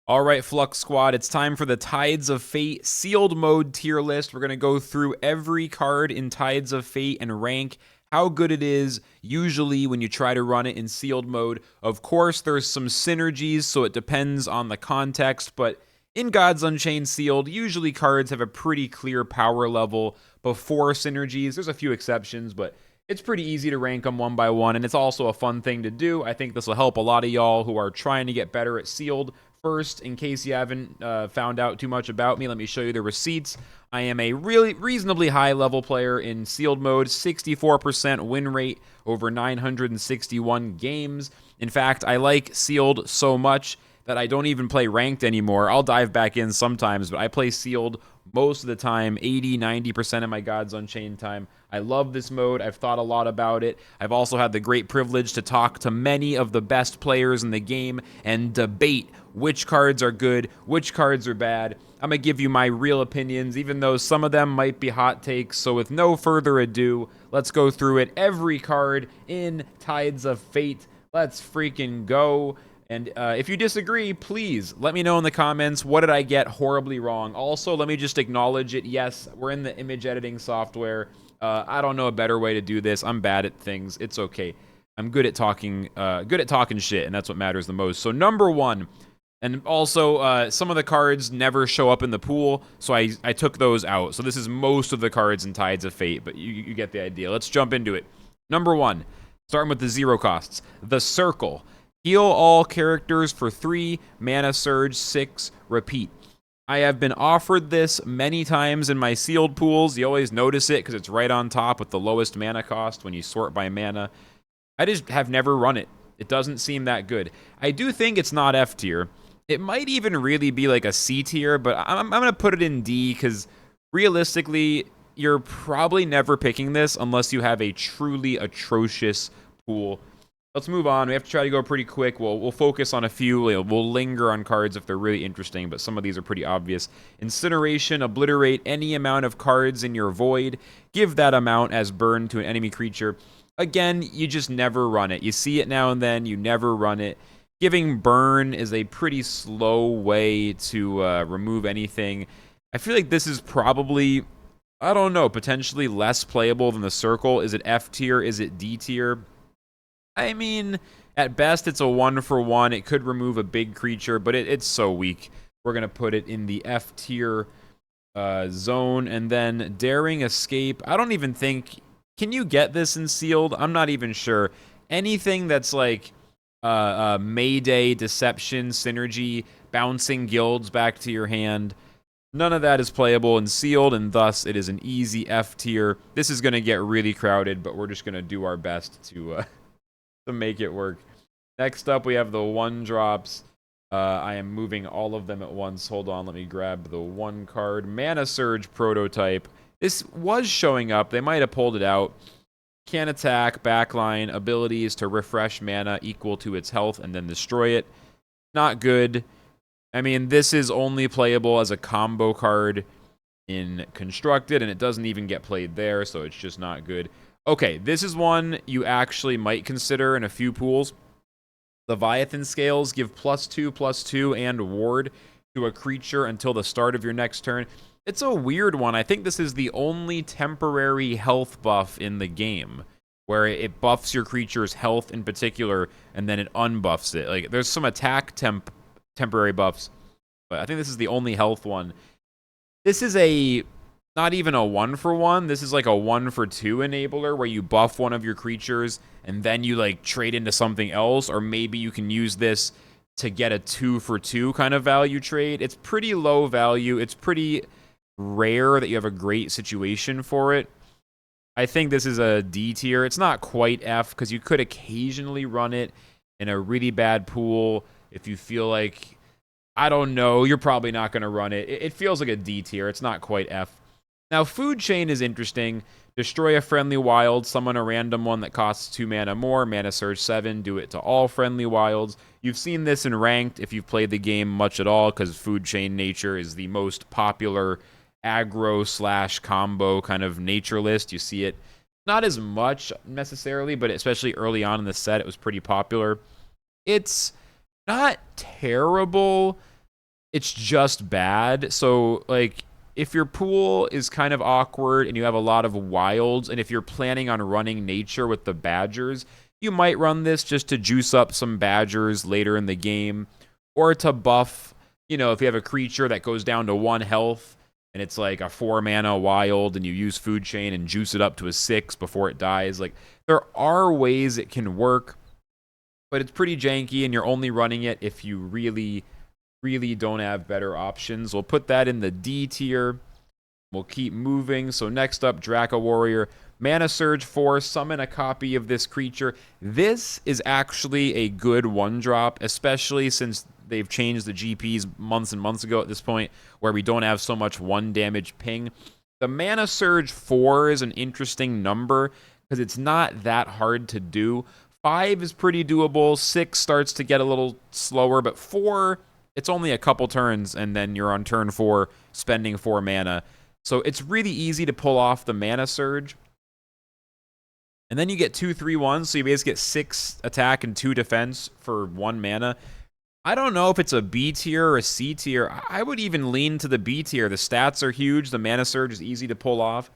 All right, Flux Squad, it's time for the Tides of Fate sealed mode tier list. We're going to go through every card in Tides of Fate and rank how good it is usually when you try to run it in sealed mode. Of course, there's some synergies, so it depends on the context, but in Gods Unchained Sealed, usually cards have a pretty clear power level before synergies. There's a few exceptions, but it's pretty easy to rank them one by one, and it's also a fun thing to do. I think this will help a lot of y'all who are trying to get better at sealed. First, in case you haven't found out too much about me, let me show you the receipts. I am a really reasonably high level player in sealed mode, 64% win rate over 961 games. In fact, I like sealed so much that I don't even play ranked anymore. I'll dive back in sometimes, but I play sealed most of the time, 80-90% of my Gods Unchained time. I love this mode. I've thought a lot about it. I've also had the great privilege to talk to many of the best players in the game and debate which cards are good, which cards are bad. I'm going to give you my real opinions, even though some of them might be hot takes. So with no further ado, let's go through it. Every card in Tides of Fate. Let's freaking go. And if you disagree, please let me know in the comments. What did I get horribly wrong? Also, let me just acknowledge it. Yes, we're in the image editing software. I don't know a better way to do this. I'm bad at things. It's okay. I'm good at talking shit, and that's what matters the most. So number one, and also some of the cards never show up in the pool, so I took those out. So this is most of the cards in Tides of Fate, but you get the idea. Let's jump into it. Number one, starting with the zero costs. The Circle. Heal all characters for 3, mana surge 6, repeat. I have been offered this many times in my sealed pools. You always notice it because it's right on top with the lowest mana cost when you sort by mana. I just have never run it. It doesn't seem that good. I do think it's not F tier. It might even really be like a C tier, but I'm going to put it in D because realistically, you're probably never picking this unless you have a truly atrocious pool. Let's move on. We have to try to go pretty quick. We'll focus on a few. We'll linger on cards if they're really interesting, but some of these are pretty obvious. Incineration. Obliterate any amount of cards in your void. Give that amount as burn to an enemy creature. Again, you just never run it. You see it now and then. You never run it. Giving burn is a pretty slow way to remove anything. I feel like this is probably, I don't know, potentially less playable than the Circle. Is it F tier? Is it D tier? I mean, at best, it's a 1-for-1. It could remove a big creature, but it's so weak. We're going to put it in the F tier zone. And then Daring Escape. I don't even think... Can you get this in sealed? I'm not even sure. Anything that's like Mayday, Deception, Synergy, bouncing guilds back to your hand... None of that is playable in sealed, and thus it is an easy F tier. This is going to get really crowded, but we're just going to do our best to make it work. Next up, we have the 1-drops. I am moving all of them at once. Hold on, let me grab the 1 card. Mana Surge Prototype. This was showing up. They might have pulled it out. Can attack, backline, abilities to refresh mana equal to its health and then destroy it. Not good. I mean, this is only playable as a combo card in Constructed, and it doesn't even get played there, so it's just not good. Okay, this is one you actually might consider in a few pools. Leviathan Scales give +2/+2 and ward to a creature until the start of your next turn. It's a weird one. I think this is the only temporary health buff in the game where it buffs your creature's health in particular, and then it unbuffs it. Like, there's some attack temporary buffs, but I think this is the only health one. This is not even a 1-for-1. This is like a 1-for-2 enabler where you buff one of your creatures and then you like trade into something else, or maybe you can use this to get a 2-for-2 kind of value trade. It's pretty low value. It's pretty rare that you have a great situation for it. I think this is a D tier. It's not quite F because you could occasionally run it in a really bad pool if you feel like, I don't know, you're probably not going to run it. It feels like a D tier. It's not quite F. Now, Food Chain is interesting. Destroy a friendly wild, summon a random one that costs 2 mana more, mana surge 7, do it to all friendly wilds. You've seen this in ranked if you've played the game much at all, because Food Chain nature is the most popular aggro/combo kind of nature list. You see it not as much necessarily, but especially early on in the set, it was pretty popular. It's not terrible. It's just bad. So, like, if your pool is kind of awkward and you have a lot of wilds, and if you're planning on running nature with the badgers, you might run this just to juice up some badgers later in the game, or to buff, if you have a creature that goes down to 1 health and it's like a 4 mana wild and you use food chain and juice it up to a 6 before it dies. Like, there are ways it can work, but it's pretty janky and you're only running it if you really don't have better options. We'll put that in the D tier. We'll keep moving. So next up, Draco Warrior. Mana Surge 4, summon a copy of this creature. This is actually a good 1-drop, especially since they've changed the GPs months and months ago at this point, where we don't have so much 1-damage ping. The Mana Surge 4 is an interesting number because it's not that hard to do. 5 is pretty doable. 6 starts to get a little slower, but 4, it's only a couple turns, and then you're on turn 4 spending 4 mana. So it's really easy to pull off the Mana Surge. And then you get 2/3/1, so you basically get 6 attack and 2 defense for 1 mana. I don't know if it's a B tier or a C tier. I would even lean to the B tier. The stats are huge. The Mana Surge is easy to pull off.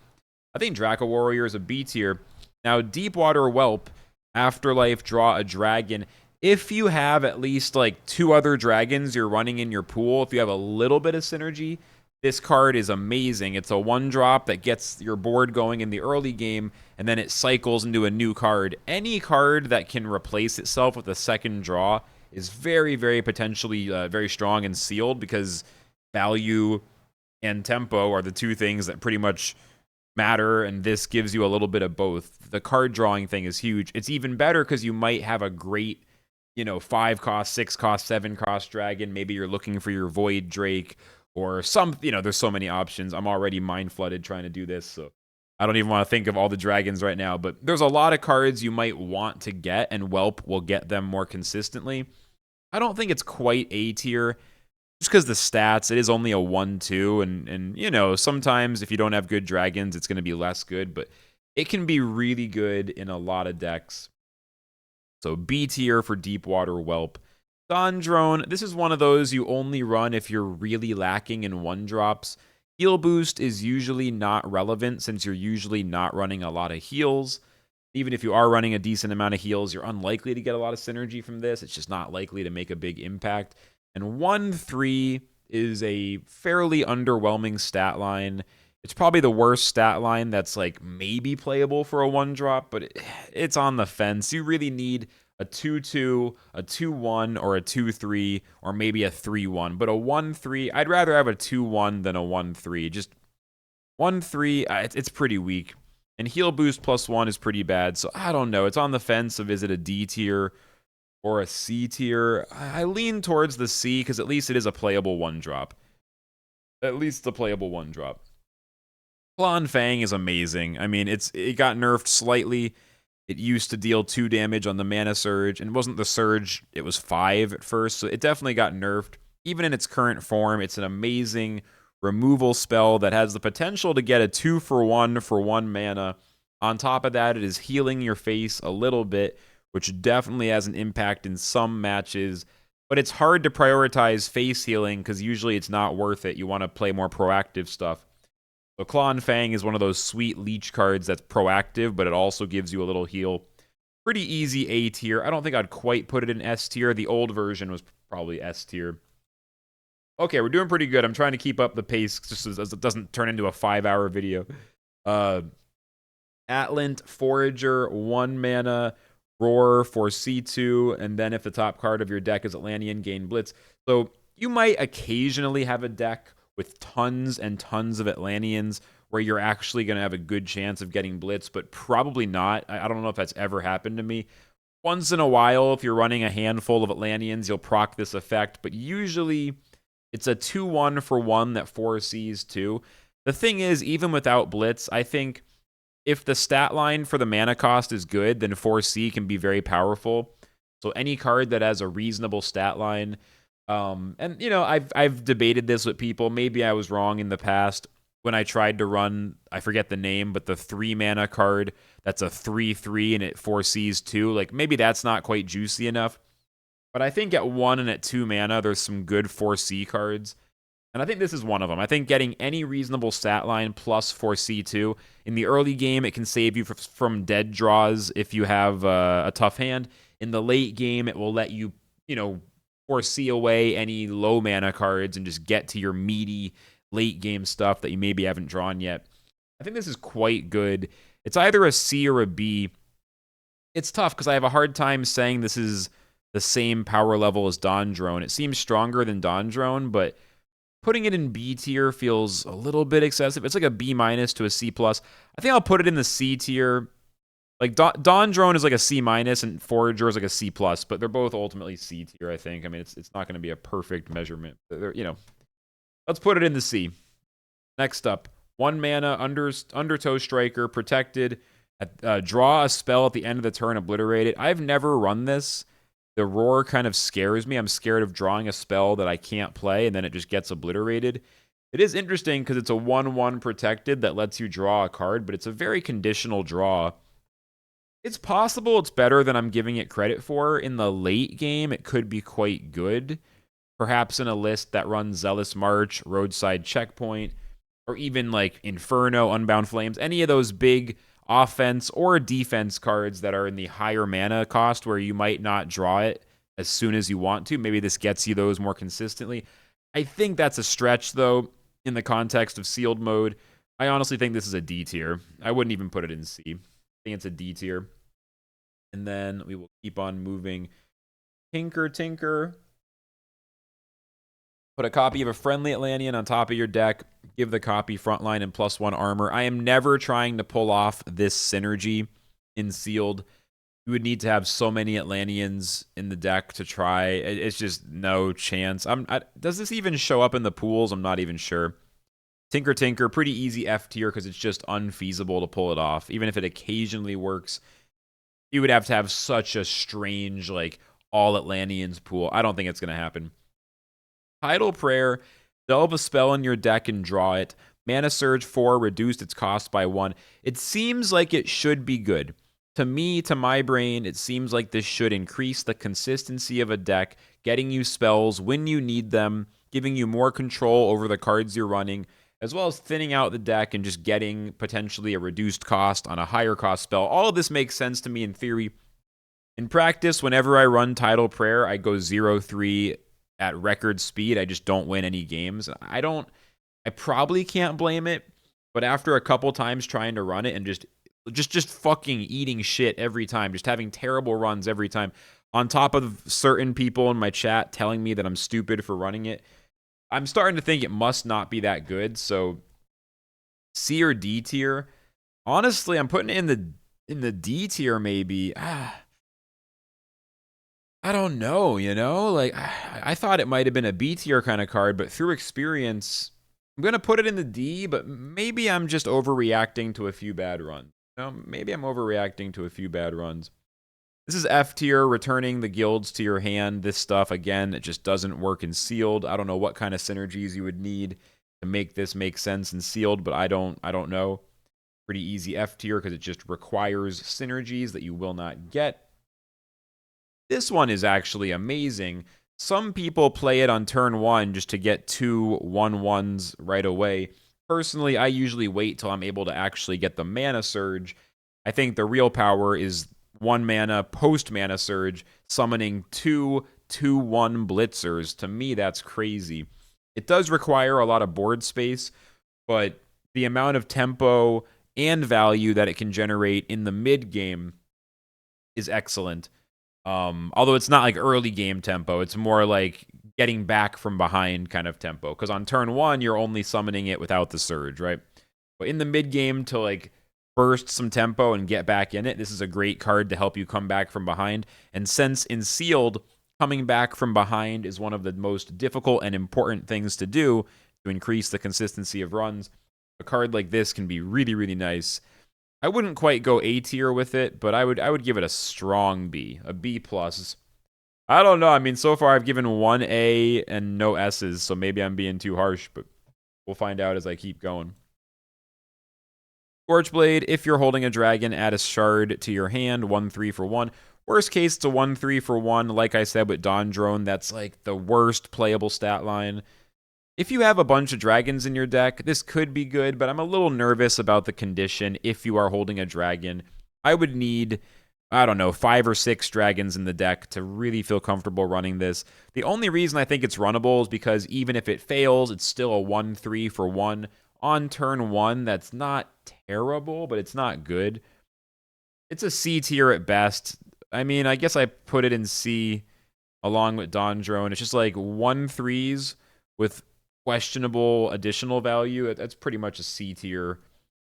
I think Draco Warrior is a B tier. Now, Deepwater Whelp, Afterlife, draw a dragon. If you have at least like 2 other dragons you're running in your pool, if you have a little bit of synergy, this card is amazing. It's a 1-drop that gets your board going in the early game, and then it cycles into a new card. Any card that can replace itself with a second draw is very, very potentially very strong and sealed, because value and tempo are the 2 things that pretty much matter, and this gives you a little bit of both. The card drawing thing is huge. It's even better because you might have a great 5 cost, 6 cost, 7 cost dragon. Maybe you're looking for your Void Drake or some, there's so many options. I'm already mind flooded trying to do this, so I don't even want to think of all the dragons right now, but there's a lot of cards you might want to get, and Whelp will get them more consistently. I don't think it's quite A tier, just because the stats, it is only a 1/2, and sometimes if you don't have good dragons, it's going to be less good, but it can be really good in a lot of decks. So B tier for Deepwater Whelp. Dawn Drone, this is one of those you only run if you're really lacking in 1-drops. Heal Boost is usually not relevant since you're usually not running a lot of heals. Even if you are running a decent amount of heals, you're unlikely to get a lot of synergy from this. It's just not likely to make a big impact. And 1/3 is a fairly underwhelming stat line. It's probably the worst stat line that's like maybe playable for a 1-drop, but it's on the fence. You really need a 2/2, a 2/1, or a 2/3, or maybe a 3/1. But a 1/3, I'd rather have a 2/1 than a 1/3. Just 1/3, it's pretty weak. And Heal Boost +1 is pretty bad, so I don't know. It's on the fence of, is it a D tier or a C tier? I lean towards the C because at least it is a playable 1-drop. At least a playable 1-drop. Klon Fang is amazing. I mean, it got nerfed slightly. It used to deal 2 damage on the Mana Surge, and it wasn't the Surge, it was 5 at first, so it definitely got nerfed. Even in its current form, it's an amazing removal spell that has the potential to get a 2-for-1 for 1 mana. On top of that, it is healing your face a little bit, which definitely has an impact in some matches, but it's hard to prioritize face healing because usually it's not worth it. You want to play more proactive stuff. So Klon Fang is one of those sweet leech cards that's proactive, but it also gives you a little heal. Pretty easy A tier. I don't think I'd quite put it in S tier. The old version was probably S tier. Okay, we're doing pretty good. I'm trying to keep up the pace just as it doesn't turn into a 5-hour video. Atlant, Forager, 1 mana, Roar for C2, and then if the top card of your deck is Atlantean, gain Blitz. So you might occasionally have a deck with tons and tons of Atlanteans where you're actually going to have a good chance of getting Blitz, but probably not. I don't know if that's ever happened to me. Once in a while, if you're running a handful of Atlanteans, you'll proc this effect, but usually it's a 2/1 for 1 that foresees 2. The thing is, even without Blitz, I think if the stat line for the mana cost is good, then 4C can be very powerful. So any card that has a reasonable stat line, and I've debated this with people. Maybe I was wrong in the past when I tried to run, I forget the name, but the 3 mana card that's a 3/3 and it foresees 2. Like maybe that's not quite juicy enough. But I think at 1 and at 2 mana, there's some good 4C cards. And I think this is one of them. I think getting any reasonable stat line plus 4C2. In the early game, it can save you from dead draws if you have a tough hand. In the late game, it will let you, 4C away any low mana cards and just get to your meaty late game stuff that you maybe haven't drawn yet. I think this is quite good. It's either a C or a B. It's tough because I have a hard time saying this is the same power level as Dawn Drone. It seems stronger than Dawn Drone, but putting it in B tier feels a little bit excessive. It's like a B minus to a C plus. I think I'll put it in the C tier. Like Dawn Drone is like a C minus and Forager is like a C plus, but they're both ultimately C tier, I think. I mean, it's not going to be a perfect measurement. Let's put it in the C. Next up, 1 mana, Undertow Striker, protected. Draw a spell at the end of the turn, obliterate it. I've never run this. The roar kind of scares me. I'm scared of drawing a spell that I can't play, and then it just gets obliterated. It is interesting because it's a 1/1 protected that lets you draw a card, but it's a very conditional draw. It's possible it's better than I'm giving it credit for. In the late game, it could be quite good. Perhaps in a list that runs Zealous March, Roadside Checkpoint, or even like Inferno, Unbound Flames, any of those big offense or defense cards that are in the higher mana cost where you might not draw it as soon as you want to. Maybe this gets you those more consistently. I think that's a stretch, though, in the context of sealed mode. I honestly think this is a D tier. I wouldn't even put it in C. I think it's a D tier. And then we will keep on moving. Tinker. Put a copy of a friendly Atlantean on top of your deck. Give the copy frontline and +1 armor. I am never trying to pull off this synergy in sealed. You would need to have so many Atlanteans in the deck to try. It's just no chance. Does this even show up in the pools? I'm not even sure. Tinker, pretty easy F tier because it's just unfeasible to pull it off. Even if it occasionally works, you would have to have such a strange, like, all Atlanteans pool. I don't think it's going to happen. Tidal Prayer, delve a spell in your deck and draw it. Mana Surge 4 reduced its cost by 1. It seems like it should be good. To me, to my brain, it seems like this should increase the consistency of a deck, getting you spells when you need them, giving you more control over the cards you're running, as well as thinning out the deck and just getting potentially a reduced cost on a higher cost spell. All of this makes sense to me in theory. In practice, whenever I run Tidal Prayer, I go 0-3 at record speed. I just don't win any games. I probably can't blame it, but after a couple times trying to run it and just fucking eating shit every time, just having terrible runs every time, on top of certain people in my chat telling me that I'm stupid for running it, I'm starting to think it must not be that good. So C or D tier. Honestly, I'm putting it in the D tier maybe. I don't know, like I thought it might have been a B tier kind of card, but through experience, I'm going to put it in the D, but maybe I'm just overreacting to a few bad runs. Maybe I'm overreacting to a few bad runs. This is F tier, returning the guilds to your hand. This stuff, again, it just doesn't work in sealed. I don't know what kind of synergies you would need to make this make sense in sealed, but I don't know. Pretty easy F tier because it just requires synergies that you will not get. This one is actually amazing. Some people play it on turn 1 just to get 2 1/1s right away. Personally, I usually wait till I'm able to actually get the Mana Surge. I think the real power is 1 mana post Mana Surge, summoning 2 2/1 blitzers. To me, that's crazy. It does require a lot of board space, but the amount of tempo and value that it can generate in the mid game is excellent. Although it's not like early game tempo, it's more like getting back from behind kind of tempo. Because on turn 1, you're only summoning it without the surge, right? But in the mid game to like burst some tempo and get back in it, this is a great card to help you come back from behind. And since in sealed, coming back from behind is one of the most difficult and important things to do to increase the consistency of runs, a card like this can be really, really nice. I wouldn't quite go A tier with it, but I would give it a strong B, a B plus. I don't know. I mean, so far I've given 1 A and no S's, so maybe I'm being too harsh, but we'll find out as I keep going. Scorchblade, if you're holding a dragon, add a shard to your hand, 1/3 for 1. Worst case, it's a 1-3 for 1. Like I said with Dawn Drone, that's like the worst playable stat line. If you have a bunch of dragons in your deck, this could be good, but I'm a little nervous about the condition if you are holding a dragon. I would need, I don't know, 5 or 6 dragons in the deck to really feel comfortable running this. The only reason I think it's runnable is because even if it fails, it's still a 1-3 for 1. On turn 1, that's not terrible, but it's not good. It's a C tier at best. I mean, I guess I put it in C along with Dawn Drone. It's just like 1-3s with questionable additional value. That's pretty much a C tier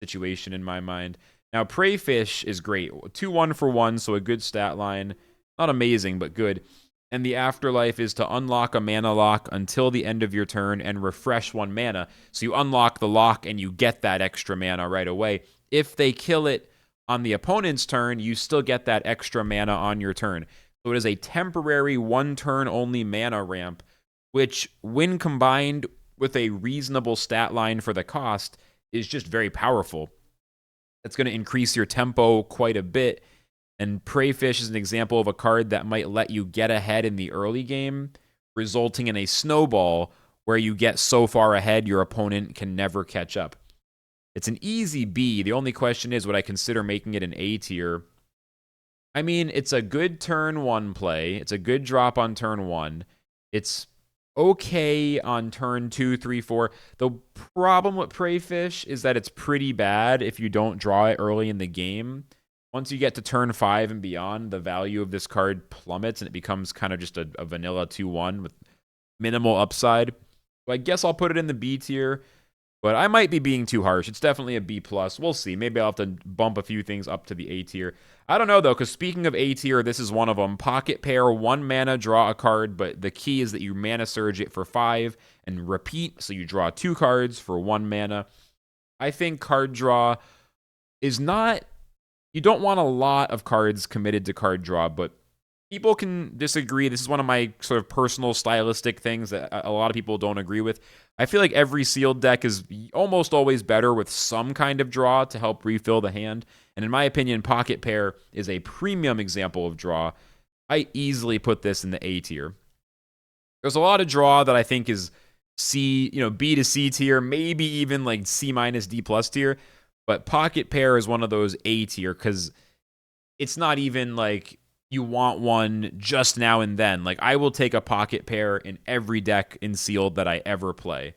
situation in my mind. Now, Preyfish is great. 2-1 for 1, so a good stat line. Not amazing, but good. And the afterlife is to unlock a mana lock until the end of your turn and refresh 1 mana. So you unlock the lock and you get that extra mana right away. If they kill it on the opponent's turn, you still get that extra mana on your turn. So it is a temporary 1-turn only mana ramp, which when combined with a reasonable stat line for the cost is just very powerful. That's going to increase your tempo quite a bit. And Preyfish is an example of a card that might let you get ahead in the early game, resulting in a snowball where you get so far ahead your opponent can never catch up. It's an easy B. The only question is, would I consider making it an A tier? I mean, it's a good turn 1 play. It's a good drop on turn 1. It's okay on turn 2, 3, 4. The problem with Preyfish is that it's pretty bad if you don't draw it early in the game. Once you get to turn 5 and beyond, the value of this card plummets and it becomes kind of just a vanilla 2-1 with minimal upside. So I guess I'll put it in the B tier, but I might be being too harsh. It's definitely a B+. We'll see. Maybe I'll have to bump a few things up to the A tier. I don't know, though, because speaking of A tier, this is one of them. Pocket Pair, 1 mana, draw a card, but the key is that you mana surge it for 5 and repeat, so you draw 2 cards for 1 mana. I think card draw is not... You don't want a lot of cards committed to card draw, but people can disagree. This is one of my sort of personal stylistic things that a lot of people don't agree with. I feel like every sealed deck is almost always better with some kind of draw to help refill the hand. And in my opinion, Pocket Pair is a premium example of draw. I easily put this in the A tier. There's a lot of draw that I think is C, B to C tier, maybe even like C minus D plus tier. But Pocket Pair is one of those A tier because it's not even like you want one just now and then. Like, I will take a Pocket Pair in every deck in Sealed that I ever play.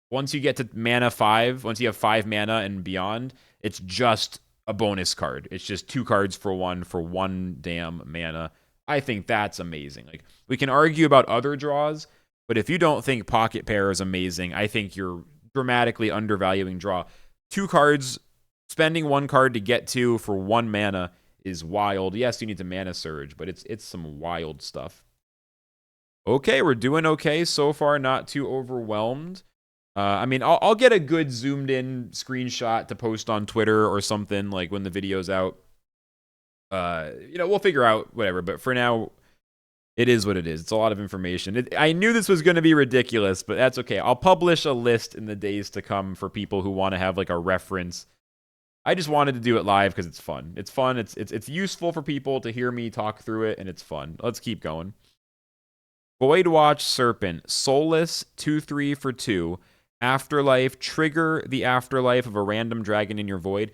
Once you get to mana 5, once you have 5 mana and beyond, it's just a bonus card. It's just 2 cards for 1 damn mana. I think that's amazing. Like, we can argue about other draws, but if you don't think Pocket Pair is amazing, I think you're dramatically undervaluing draw. 2 cards, spending 1 card to get 2 for 1 mana is wild. Yes, you need to mana surge, but it's some wild stuff. Okay, we're doing okay so far. Not too overwhelmed. I mean, I'll get a good zoomed in screenshot to post on Twitter or something like when the video's out. We'll figure out whatever. But for now, it is what it is. It's a lot of information. I knew this was going to be ridiculous, but that's okay. I'll publish a list in the days to come for people who want to have like a reference. I just wanted to do it live because it's fun. It's fun. It's useful for people to hear me talk through it, and it's fun. Let's keep going. Voidwatch Serpent, Soulless, 2/3 for 2. Afterlife, trigger the afterlife of a random dragon in your void.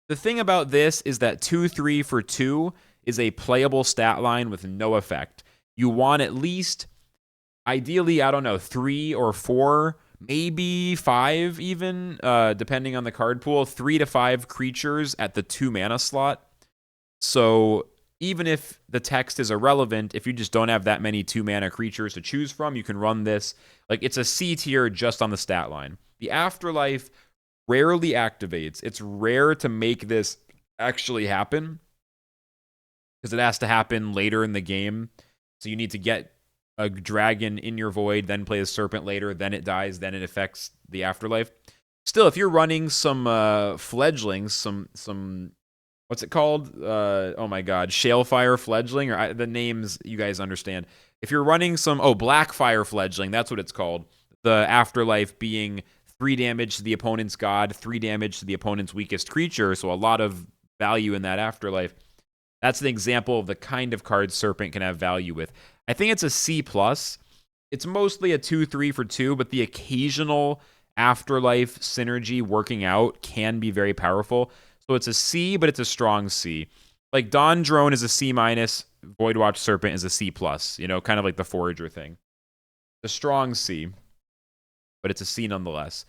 The thing about this is that 2/3 for 2 is a playable stat line with no effect. You want at least, ideally, I don't know, 3 or 4, maybe 5 even, depending on the card pool, 3 to 5 creatures at the 2 mana slot. So even if the text is irrelevant, if you just don't have that many 2 mana creatures to choose from, you can run this. Like, it's a C tier just on the stat line. The Afterlife rarely activates. It's rare to make this actually happen because it has to happen later in the game. So you need to get a dragon in your void, then play a serpent later, then it dies, then it affects the Afterlife. Still, if you're running some fledglings, some what's it called? Oh my god, Shalefire Fledgling, or the names you guys understand. If you're running some, Blackfire Fledgling, that's what it's called. The Afterlife being 3 damage to the opponent's god, 3 damage to the opponent's weakest creature, so a lot of value in that Afterlife. That's an example of the kind of card Serpent can have value with. I think it's a C+. It's mostly a 2-3 for 2, but the occasional Afterlife synergy working out can be very powerful. So it's a C, but it's a strong C. Like Dawn Drone is a C-, Voidwatch Serpent is a C+, kind of like the Forager thing. The strong C, but it's a C nonetheless.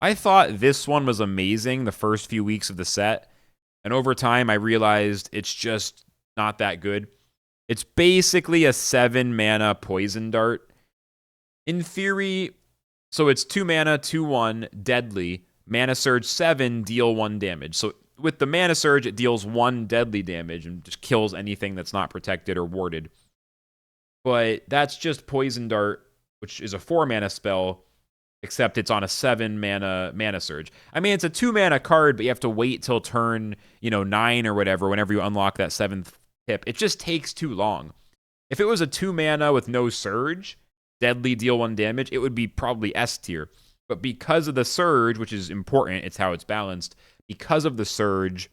I thought this one was amazing the first few weeks of the set, and over time I realized it's just not that good. It's basically a 7 mana poison dart. In theory, so it's 2 mana, 2/1, deadly. Mana Surge 7, deal 1 damage. So with the Mana Surge, it deals 1 deadly damage and just kills anything that's not protected or warded. But that's just Poison Dart, which is a 4 mana spell, except it's on a 7 mana Surge. I mean, it's a 2 mana card, but you have to wait till turn, 9 or whatever, whenever you unlock that 7th tip. It just takes too long. If it was a 2 mana with no Surge, deadly, deal 1 damage, it would be probably S tier. But because of the Surge, which is important, it's how it's balanced, because of the Surge,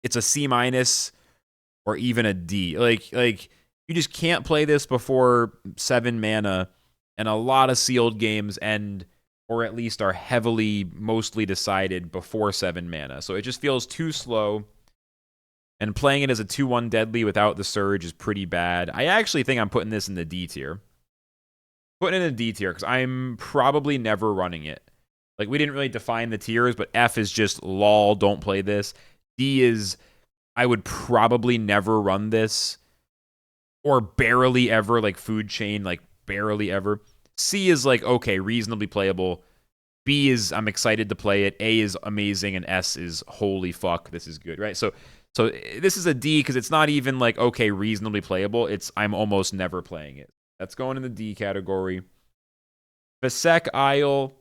it's a C- or even a D. Like you just can't play this before 7 mana, and a lot of sealed games end, or at least are heavily, mostly decided before 7 mana. So it just feels too slow, and playing it as a 2/1 deadly without the Surge is pretty bad. I actually think I'm putting this in the D tier. Putting it in a D tier, because I'm probably never running it. Like, we didn't really define the tiers, but F is just lol, don't play this. D is, I would probably never run this, or barely ever, like Food Chain, like barely ever. C is like, okay, reasonably playable. B is, I'm excited to play it. A is amazing, and S is, holy fuck, this is good, right? So this is a D because it's not even like, okay, reasonably playable. It's, I'm almost never playing it. That's going in the D category. Vasek Isle,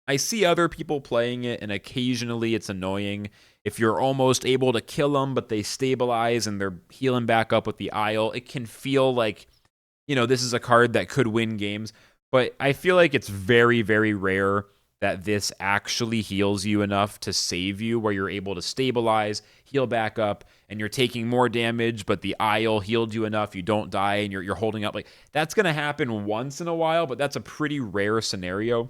I see other people playing it, and occasionally it's annoying. If you're almost able to kill them, but they stabilize and they're healing back up with the Isle, it can feel like, this is a card that could win games. But I feel like it's very, very rare that this actually heals you enough to save you, where you're able to stabilize, heal back up, and you're taking more damage, but the Isle healed you enough, you don't die, and you're holding up. Like, that's going to happen once in a while, but that's a pretty rare scenario.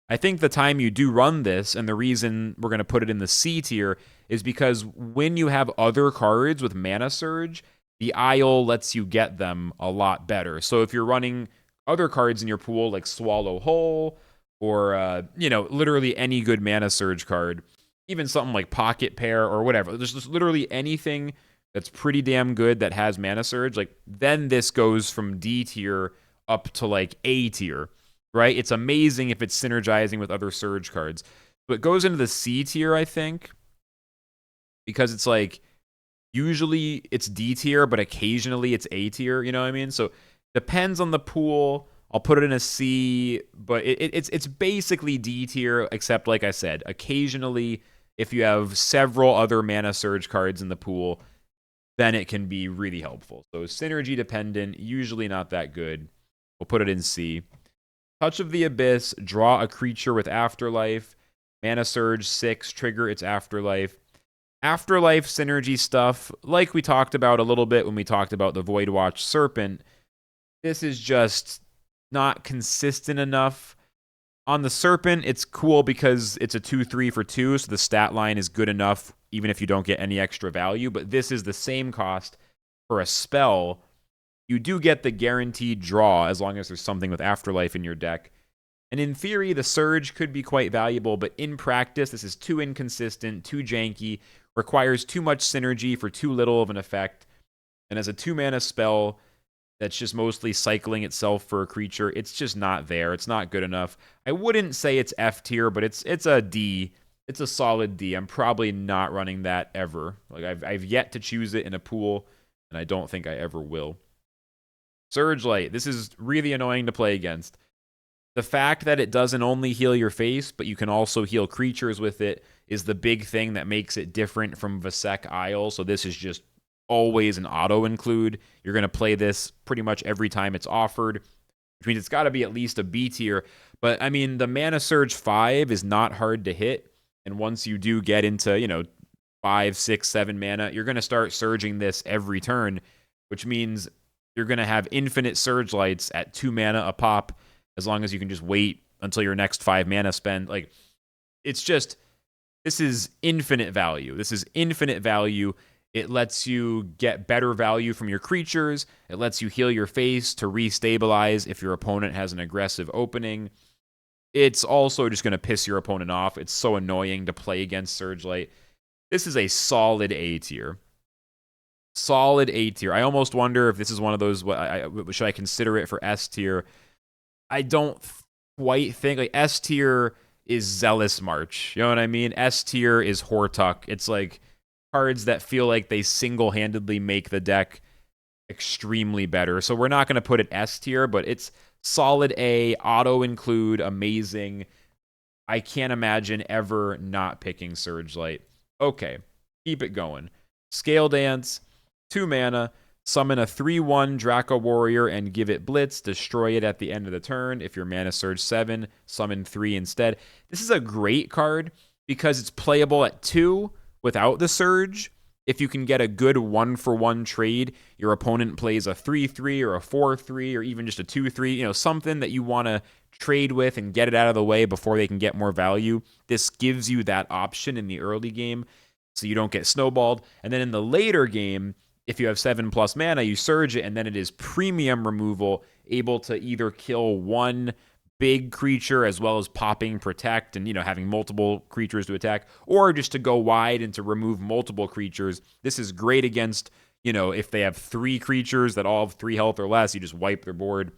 I think the time you do run this, and the reason we're going to put it in the C tier, is because when you have other cards with Mana Surge, the Isle lets you get them a lot better. So if you're running other cards in your pool, like Swallow Whole, or, literally any good Mana Surge card, even something like Pocket Pair or whatever, there's just literally anything that's pretty damn good that has Mana Surge, like, then this goes from D tier up to, like, A tier. Right? It's amazing if it's synergizing with other Surge cards. But it goes into the C tier, I think, because it's like, usually it's D tier, but occasionally it's A tier, you know what I mean? So depends on the pool. I'll put it in a C, but it's basically D tier, except like I said, occasionally if you have several other Mana Surge cards in the pool, then it can be really helpful. So synergy dependent, usually not that good. We'll put it in C. Touch of the Abyss, draw a creature with Afterlife. Mana Surge 6, trigger its Afterlife. Afterlife synergy stuff, like we talked about a little bit when we talked about the Voidwatch Serpent, this is just not consistent enough. On the Serpent, it's cool because it's a 2/3 for 2, so the stat line is good enough even if you don't get any extra value, but this is the same cost for a spell. You do get the guaranteed draw as long as there's something with Afterlife in your deck. And in theory, the Surge could be quite valuable, but in practice, this is too inconsistent, too janky, requires too much synergy for too little of an effect. And as a 2-mana spell that's just mostly cycling itself for a creature, it's just not there. It's not good enough. I wouldn't say it's F tier, but it's a D. It's a solid D. I'm probably not running that ever. Like, I've yet to choose it in a pool, and I don't think I ever will. Surge Light. This is really annoying to play against. The fact that it doesn't only heal your face, but you can also heal creatures with it, is the big thing that makes it different from Vasek Isle. So this is just always an auto-include. You're going to play this pretty much every time it's offered, which means it's got to be at least a B tier. But, I mean, the Mana Surge 5 is not hard to hit. And once you do get into, 5, 6, 7 mana, you're going to start surging this every turn, which means you're going to have infinite Surge Lights at 2 mana a pop, as long as you can just wait until your next 5 mana spend. Like, it's just, this is infinite value. This is infinite value. It lets you get better value from your creatures. It lets you heal your face to restabilize if your opponent has an aggressive opening. It's also just going to piss your opponent off. It's so annoying to play against Surge Light. This is a solid A tier. Solid A tier. I almost wonder if this is one of those, should I consider it for S tier? I don't quite think, like, S tier is Zealous March. You know what I mean? S tier is Hortuck. It's like cards that feel like they single-handedly make the deck extremely better. So we're not going to put it S tier, but it's solid A, auto-include, amazing. I can't imagine ever not picking Surge Light. Okay, keep it going. Scale Dance, 2 mana, summon a 3/1 Draco Warrior and give it Blitz. Destroy it at the end of the turn. If your mana surge 7, summon 3 instead. This is a great card because it's playable at 2 without the Surge. If you can get a good 1-for-1 trade, your opponent plays a 3/3 or a 4/3 or even just a 2/3, something that you want to trade with and get it out of the way before they can get more value. This gives you that option in the early game so you don't get snowballed. And then in the later game, if you have 7+ mana, you surge it, and then it is premium removal, able to either kill one big creature as well as popping protect and having multiple creatures to attack, or just to go wide and to remove multiple creatures. This is great against, if they have 3 creatures that all have 3 health or less, you just wipe their board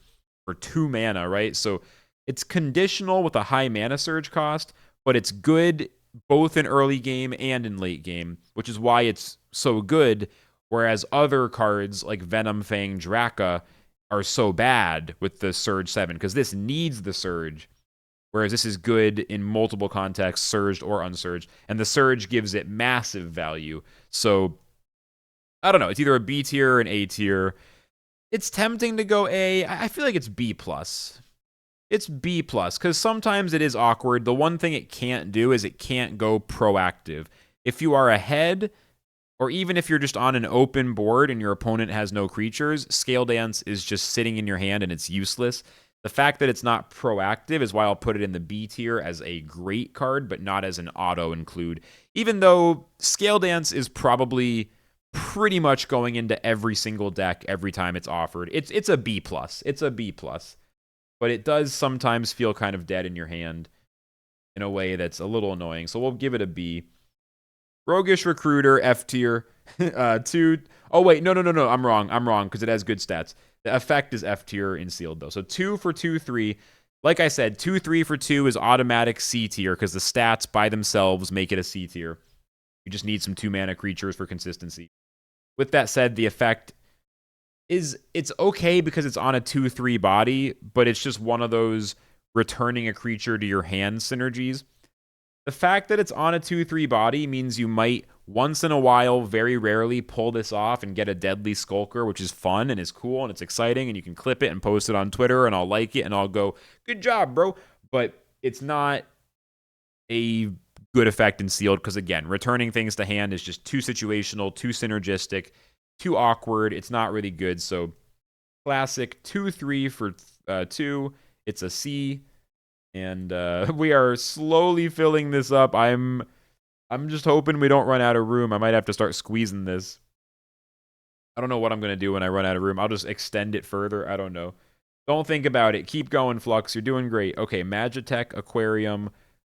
for 2 mana, right? So it's conditional with a high mana surge cost, but it's good both in early game and in late game, which is why it's so good. Whereas other cards like Venom Fang Draka are so bad with the Surge 7, because this needs the Surge, whereas this is good in multiple contexts, surged or unsurged, and the Surge gives it massive value. So, I don't know, it's either a B tier or an A tier. It's tempting to go A. I feel like it's B+. It's B+, because sometimes it is awkward. The one thing it can't do is it can't go proactive. If you are ahead, or even if you're just on an open board and your opponent has no creatures, Scale Dance is just sitting in your hand and it's useless. The fact that it's not proactive is why I'll put it in the B tier as a great card, but not as an auto-include. Even though Scale Dance is probably pretty much going into every single deck every time it's offered. It's a B+. It's a B+. But it does sometimes feel kind of dead in your hand in a way that's a little annoying. So we'll give it a B. Roguish Recruiter, F tier. 2. Oh, wait. No. I'm wrong because it has good stats. The effect is F tier in sealed, though. So 2 for 2/3. Like I said, 2/3 for 2 is automatic C tier because the stats by themselves make it a C tier. You just need some 2 mana creatures for consistency. With that said, the effect it's okay because it's on a 2/3 body, but it's just one of those returning a creature to your hand synergies. The fact that it's on a 2/3 body means you might once in a while, very rarely, pull this off and get a Deadly Skulker, which is fun and is cool and it's exciting, and you can clip it and post it on Twitter and I'll like it and I'll go, good job, bro. But it's not a good effect in sealed because, again, returning things to hand is just too situational, too synergistic, too awkward. It's not really good. So classic 2/3 for 2. It's a C. And we are slowly filling this up. I'm just hoping we don't run out of room. I might have to start squeezing this. I don't know what I'm going to do when I run out of room. I'll just extend it further. I don't know. Don't think about it. Keep going, Flux. You're doing great. Okay, Magitech Aquarium.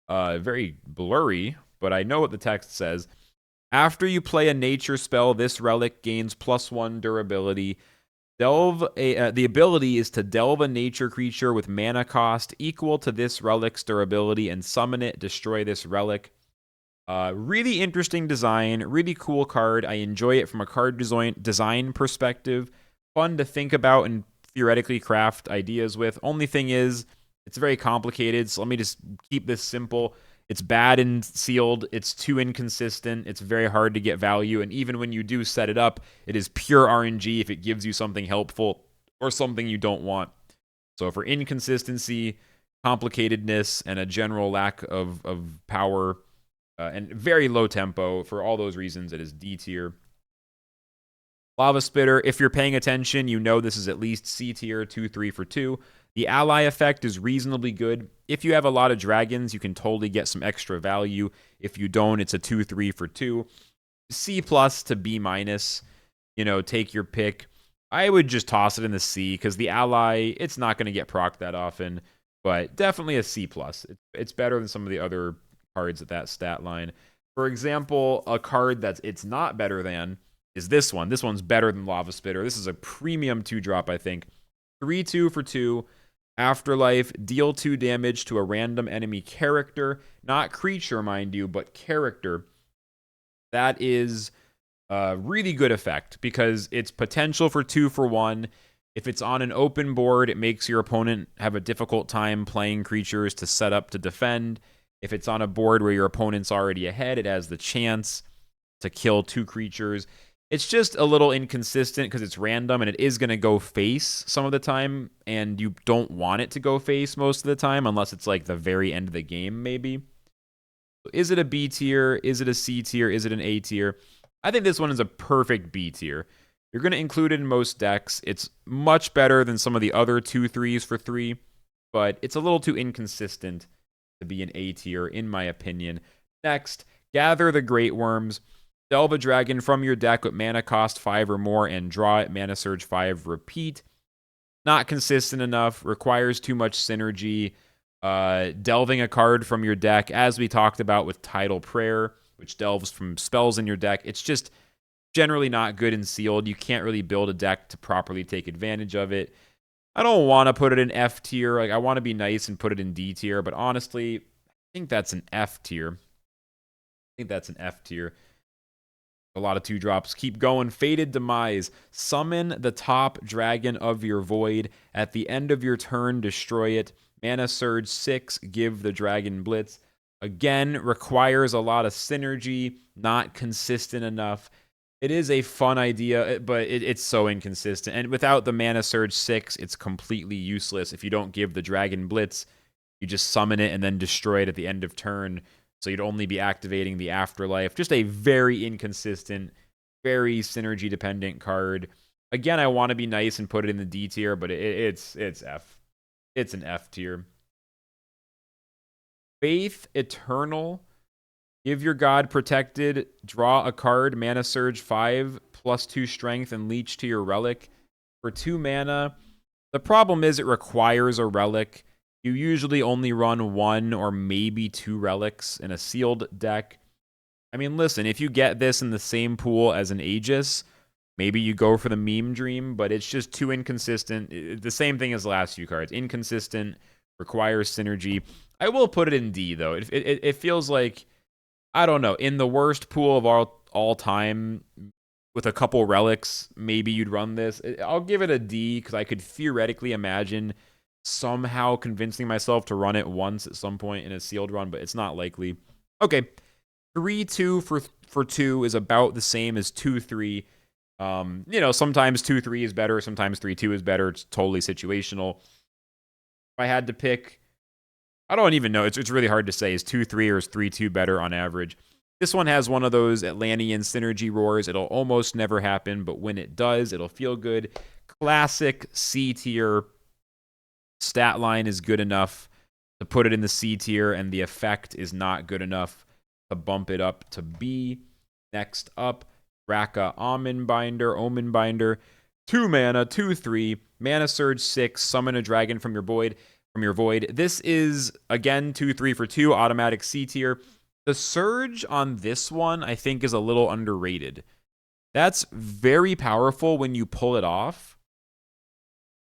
Very blurry, but I know what the text says. After you play a nature spell, this relic gains +1 durability. The ability is to delve a nature creature with mana cost equal to this relic's durability and summon it, destroy this relic. Really interesting design, really cool card. I enjoy it from a card design perspective. Fun to think about and theoretically craft ideas with. Only thing is, it's very complicated, so let me just keep this simple. It's bad and sealed. It's too inconsistent. It's very hard to get value. And even when you do set it up, it is pure RNG if it gives you something helpful or something you don't want. So for inconsistency, complicatedness, and a general lack of power, and very low tempo. For all those reasons, it is D tier. Lava Spitter, if you're paying attention, you know this is at least C tier, 2, 3 for 2. The ally effect is reasonably good. If you have a lot of dragons, you can totally get some extra value. If you don't, it's a 2, 3 for 2. C plus to B minus, take your pick. I would just toss it in the C because the ally, it's not going to get proc that often, but definitely a C plus. It's better than some of the other cards at that stat line. For example, a card it's not better than is this one. This one's better than Lava Spitter. This is a premium 2-drop, I think. 3/2 for 2. Afterlife, deal 2 damage to a random enemy character. Not creature, mind you, but character. That is a really good effect because it's potential for 2 for 1. If it's on an open board, it makes your opponent have a difficult time playing creatures to set up to defend. If it's on a board where your opponent's already ahead, it has the chance to kill 2 creatures. It's just a little inconsistent because it's random and it is going to go face some of the time, and you don't want it to go face most of the time unless it's like the very end of the game, maybe. Is it a B tier? Is it a C tier? Is it an A tier? I think this one is a perfect B tier. You're going to include it in most decks. It's much better than some of the other 2/3s for 3, but it's a little too inconsistent to be an A tier, in my opinion. Next, Gather the Great Worms. Delve a dragon from your deck with mana cost 5 or more and draw it. Mana Surge 5, repeat. Not consistent enough. Requires too much synergy. Delving a card from your deck, as we talked about with Tidal Prayer, which delves from spells in your deck. It's just generally not good in sealed. You can't really build a deck to properly take advantage of it. I don't want to put it in F tier. I want to be nice and put it in D tier, but honestly, I think that's an F tier. A lot of 2-drops. Keep going. Fated Demise. Summon the top dragon of your void. At the end of your turn, destroy it. Mana Surge 6. Give the dragon Blitz. Again, requires a lot of synergy. Not consistent enough. It is a fun idea, but it's so inconsistent. And without the Mana Surge 6, it's completely useless. If you don't give the dragon Blitz, you just summon it and then destroy it at the end of turn. So you'd only be activating the Afterlife. Just a very inconsistent, very synergy-dependent card. Again, I want to be nice and put it in the D tier, but it's F. It's an F tier. Faith Eternal. Give your god protected. Draw a card. Mana Surge 5, +2 strength, and leech to your relic. For 2 mana. The problem is it requires a relic. You usually only run 1 or maybe 2 relics in a sealed deck. I mean, listen, if you get this in the same pool as an Aegis, maybe you go for the Meme Dream, but it's just too inconsistent. The same thing as the last few cards. Inconsistent, requires synergy. I will put it in D, though. It feels like, I don't know, in the worst pool of all time, with a couple relics, maybe you'd run this. I'll give it a D, because I could theoretically imagine somehow convincing myself to run it once at some point in a sealed run, but it's not likely. Okay, 3/2 for 2 is about the same as 2/3. Sometimes 2/3 is better, sometimes 3/2 is better. It's totally situational. If I had to pick, I don't even know. It's really hard to say. Is 2/3 or is 3/2 better on average? This one has one of those Atlantean synergy roars. It'll almost never happen, but when it does, it'll feel good. Classic C tier. Stat line is good enough to put it in the C tier, and the effect is not good enough to bump it up to B. Next up, Raka Omen Binder. 2 mana, 2/3, Mana Surge 6, summon a dragon from your void. This is, again, 2/3 for 2, automatic C tier. The Surge on this one, I think, is a little underrated. That's very powerful when you pull it off.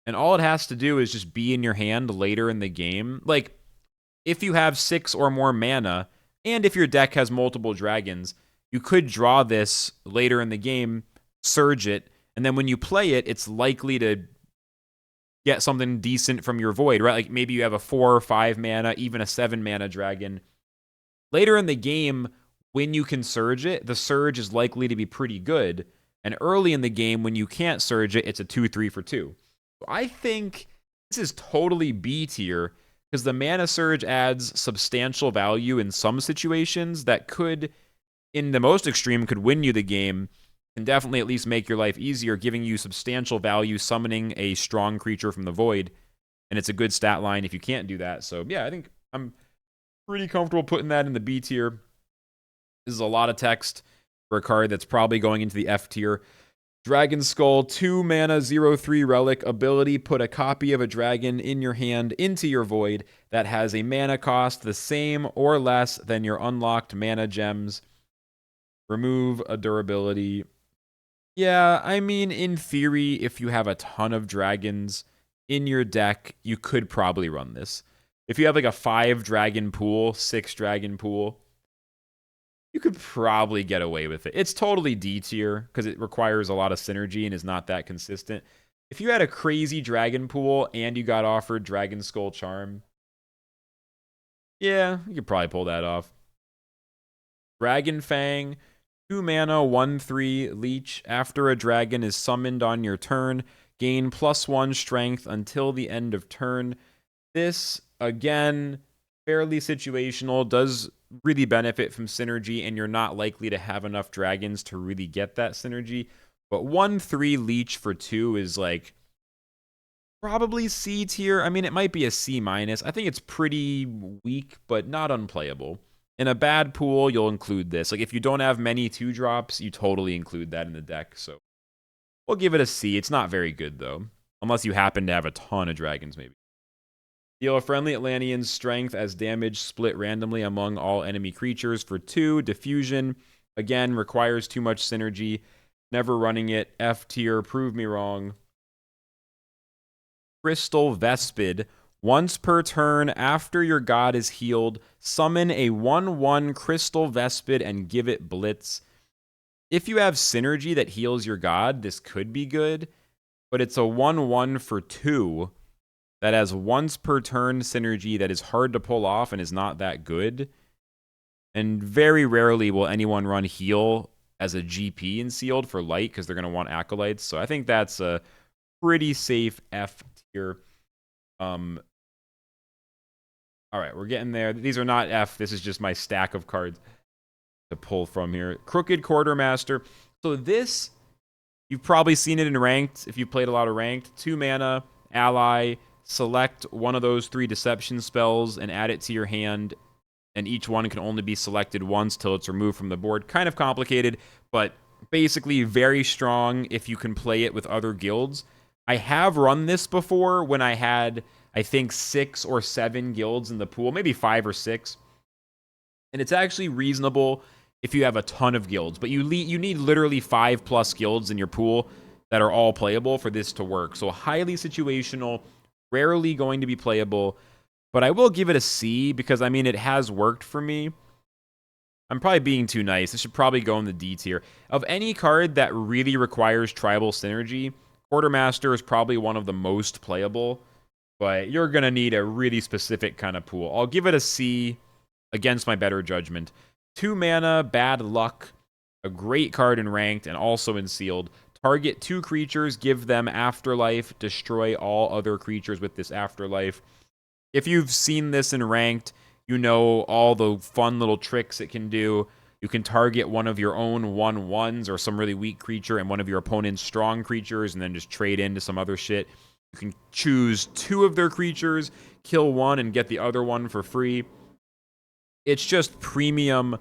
And all it has to do is just be in your hand later in the game. Like, if you have 6 or more mana, and if your deck has multiple dragons, you could draw this later in the game, surge it, and then when you play it, it's likely to get something decent from your void, right? Like, maybe you have a 4 or 5 mana, even a 7 mana dragon. Later in the game, when you can surge it, the surge is likely to be pretty good. And early in the game, when you can't surge it, it's a 2/3 for 2. I think this is totally B tier because the mana surge adds substantial value in some situations that could, in the most extreme, could win you the game, and definitely at least make your life easier, giving you substantial value summoning a strong creature from the void. And it's a good stat line if you can't do that. So yeah, I think I'm pretty comfortable putting that in the B tier. This is a lot of text for a card that's probably going into the F tier. Dragon Skull, 2 mana, 0/3 relic ability. Put a copy of a dragon in your hand into your void that has a mana cost the same or less than your unlocked mana gems. Remove a durability. Yeah, I mean, in theory, if you have a ton of dragons in your deck, you could probably run this. If you have like a 5 dragon pool, 6 dragon pool, you could probably get away with it. It's totally D tier because it requires a lot of synergy and is not that consistent. If you had a crazy dragon pool and you got offered Dragon Skull Charm, yeah, you could probably pull that off. Dragon Fang, 2 mana, 1/3 leech. After a dragon is summoned on your turn, gain +1 strength until the end of turn. This, again, fairly situational, does really benefit from synergy, and you're not likely to have enough dragons to really get that synergy. But 1/3 leech for 2 is like probably C tier. I mean, it might be a C-. I think it's pretty weak, but not unplayable. In a bad pool, you'll include this. Like, if you don't have many 2-drops, you totally include that in the deck. So we'll give it a C. It's not very good, though. Unless you happen to have a ton of dragons, maybe. Deal a friendly Atlantean's strength as damage split randomly among all enemy creatures for 2. Diffusion, again, requires too much synergy. Never running it. F tier, prove me wrong. Crystal Vespid. Once per turn, after your god is healed, summon a 1/1 Crystal Vespid and give it Blitz. If you have synergy that heals your god, this could be good, but it's a 1/1 for 2 that has once per turn synergy that is hard to pull off and is not that good. And very rarely will anyone run heal as a GP in sealed for light because they're going to want acolytes. So I think that's a pretty safe F tier. All right, we're getting there. These are not F. This is just my stack of cards to pull from here. Crooked Quartermaster. So this, you've probably seen it in ranked if you've played a lot of ranked. 2 mana, ally, select one of those 3 deception spells and add it to your hand. And each one can only be selected once till it's removed from the board. Kind of complicated, but basically very strong if you can play it with other guilds. I have run this before when I had, I think, 6 or 7 guilds in the pool, maybe 5 or 6. And it's actually reasonable if you have a ton of guilds, but you need literally 5+ guilds in your pool that are all playable for this to work. So highly situational, rarely going to be playable, but I will give it a C because, I mean, it has worked for me. I'm probably being too nice. This should probably go in the D tier. Of any card that really requires tribal synergy, Quartermaster is probably one of the most playable, but you're going to need a really specific kind of pool. I'll give it a C against my better judgment. 2 mana, Bad Luck, a great card in ranked and also in sealed. Target 2 creatures, give them afterlife, destroy all other creatures with this afterlife. If you've seen this in ranked, you know all the fun little tricks it can do. You can target one of your own 1/1s or some really weak creature and one of your opponent's strong creatures and then just trade into some other shit. You can choose 2 of their creatures, kill one, and get the other one for free. It's just premium,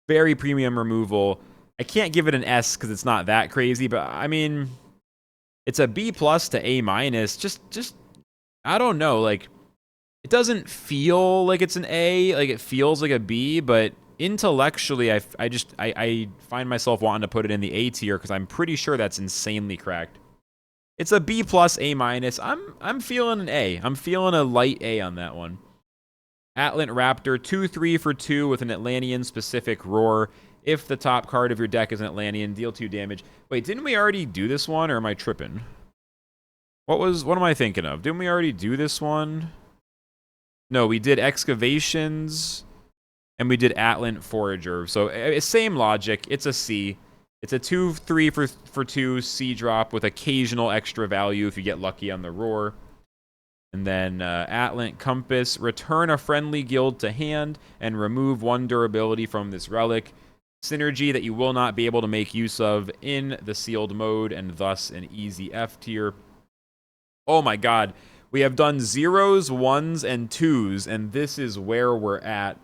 very premium removal. I can't give it an S because it's not that crazy, but I mean, it's a B+ to A-. Just I don't know, like, it doesn't feel like it's an A, like it feels like a B, but intellectually, I find myself wanting to put it in the A tier because I'm pretty sure that's insanely cracked. It's a B+, A-. I'm feeling an A. I'm feeling a light A on that one. Atlant Raptor, 2/3 for 2 with an Atlantean specific roar. If the top card of your deck is an Atlantean, deal 2 damage. Wait, didn't we already do this one, or am I tripping? What am I thinking of? Didn't we already do this one? No, we did Excavations, and we did Atlant Forager. So, same logic. It's a C. It's a 2/3 for 2 C drop with occasional extra value if you get lucky on the roar. And then Atlant Compass, return a friendly guild to hand and remove 1 durability from this relic. Synergy that you will not be able to make use of in the sealed mode, and thus an easy F tier. Oh my god, we have done 0s, 1s, and 2s, and this is where we're at.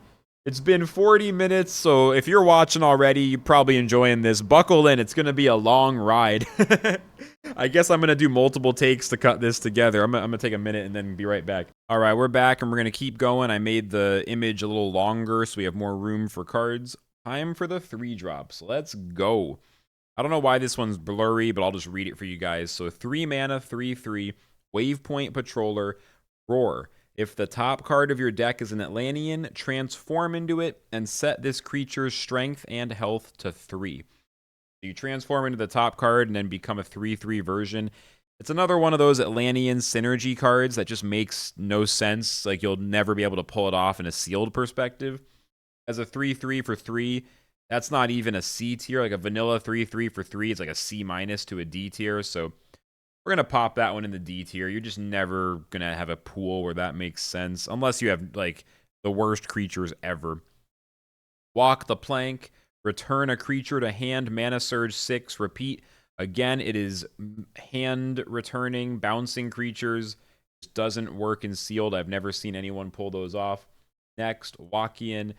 It's been 40 minutes, so if you're watching already, you're probably enjoying this. Buckle in, it's going to be a long ride. I guess I'm going to do multiple takes to cut this together. I'm going to take a minute and then be right back. All right, we're back, and we're going to keep going. I made the image a little longer so we have more room for cards. Time for the 3 drops. Let's go. I don't know why this one's blurry, but I'll just read it for you guys. So 3 mana, 3/3, Wavepoint Patroller, Roar. If the top card of your deck is an Atlantean, transform into it and set this creature's strength and health to 3. So you transform into the top card and then become a 3/3 version. It's another one of those Atlantean synergy cards that just makes no sense. Like, you'll never be able to pull it off in a sealed perspective. As a 3/3 for 3, that's not even a C tier. Like a vanilla 3/3 for 3 is like a C- to a D tier. So we're going to pop that one in the D tier. You're just never going to have a pool where that makes sense. Unless you have, like, the worst creatures ever. Walk the plank. Return a creature to hand. Mana Surge 6. Repeat. Again, it is hand returning, bouncing creatures. Just doesn't work in sealed. I've never seen anyone pull those off. Next, Wakian.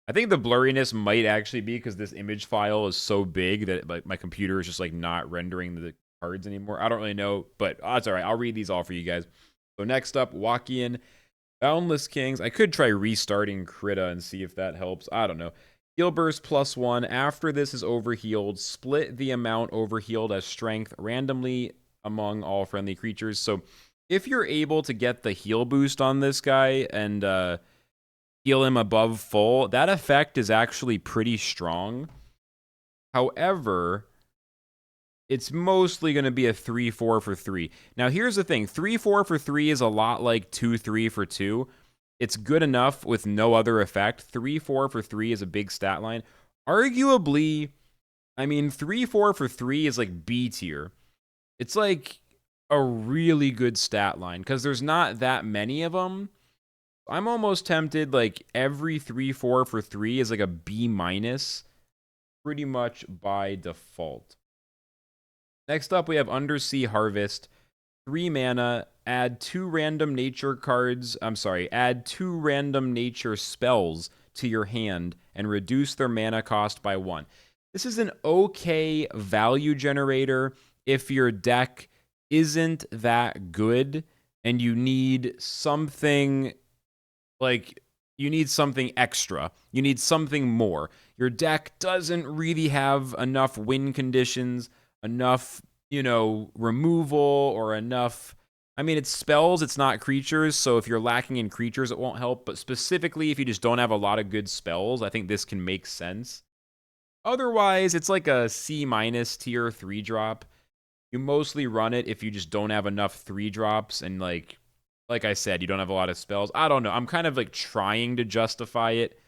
I think the blurriness might actually be because this image file is so big that like my computer is just like not rendering the cards anymore. I don't really know, but it's all right. I'll read these all for you guys. So next up, Wakian, Boundless Kings. I could try restarting Krita and see if that helps. I don't know. Heal Burst +1. After this is overhealed, split the amount overhealed as strength randomly among all friendly creatures. So if you're able to get the heal boost on this guy and heal him above full, that effect is actually pretty strong. However, it's mostly going to be a 3/4 for 3. Now, here's the thing. 3/4 for 3 is a lot like 2/3 for 2. It's good enough with no other effect. 3/4 for 3 is a big stat line. Arguably, I mean, 3/4 for 3 is like B tier. It's like a really good stat line because there's not that many of them. I'm almost tempted, like, every 3/4 for 3 is like a B-, pretty much by default. Next up, we have Undersea Harvest. 3 mana, add 2 random nature cards. Add 2 random nature spells to your hand and reduce their mana cost by 1. This is an okay value generator if your deck isn't that good and you need something. Like, you need something extra. You need something more. Your deck doesn't really have enough win conditions, enough, removal, or enough. I mean, it's spells, it's not creatures, so if you're lacking in creatures, it won't help. But specifically, if you just don't have a lot of good spells, I think this can make sense. Otherwise, it's like a C- tier 3 drop. You mostly run it if you just don't have enough 3 drops and, like I said, you don't have a lot of spells. I don't know. I'm kind of like trying to justify it.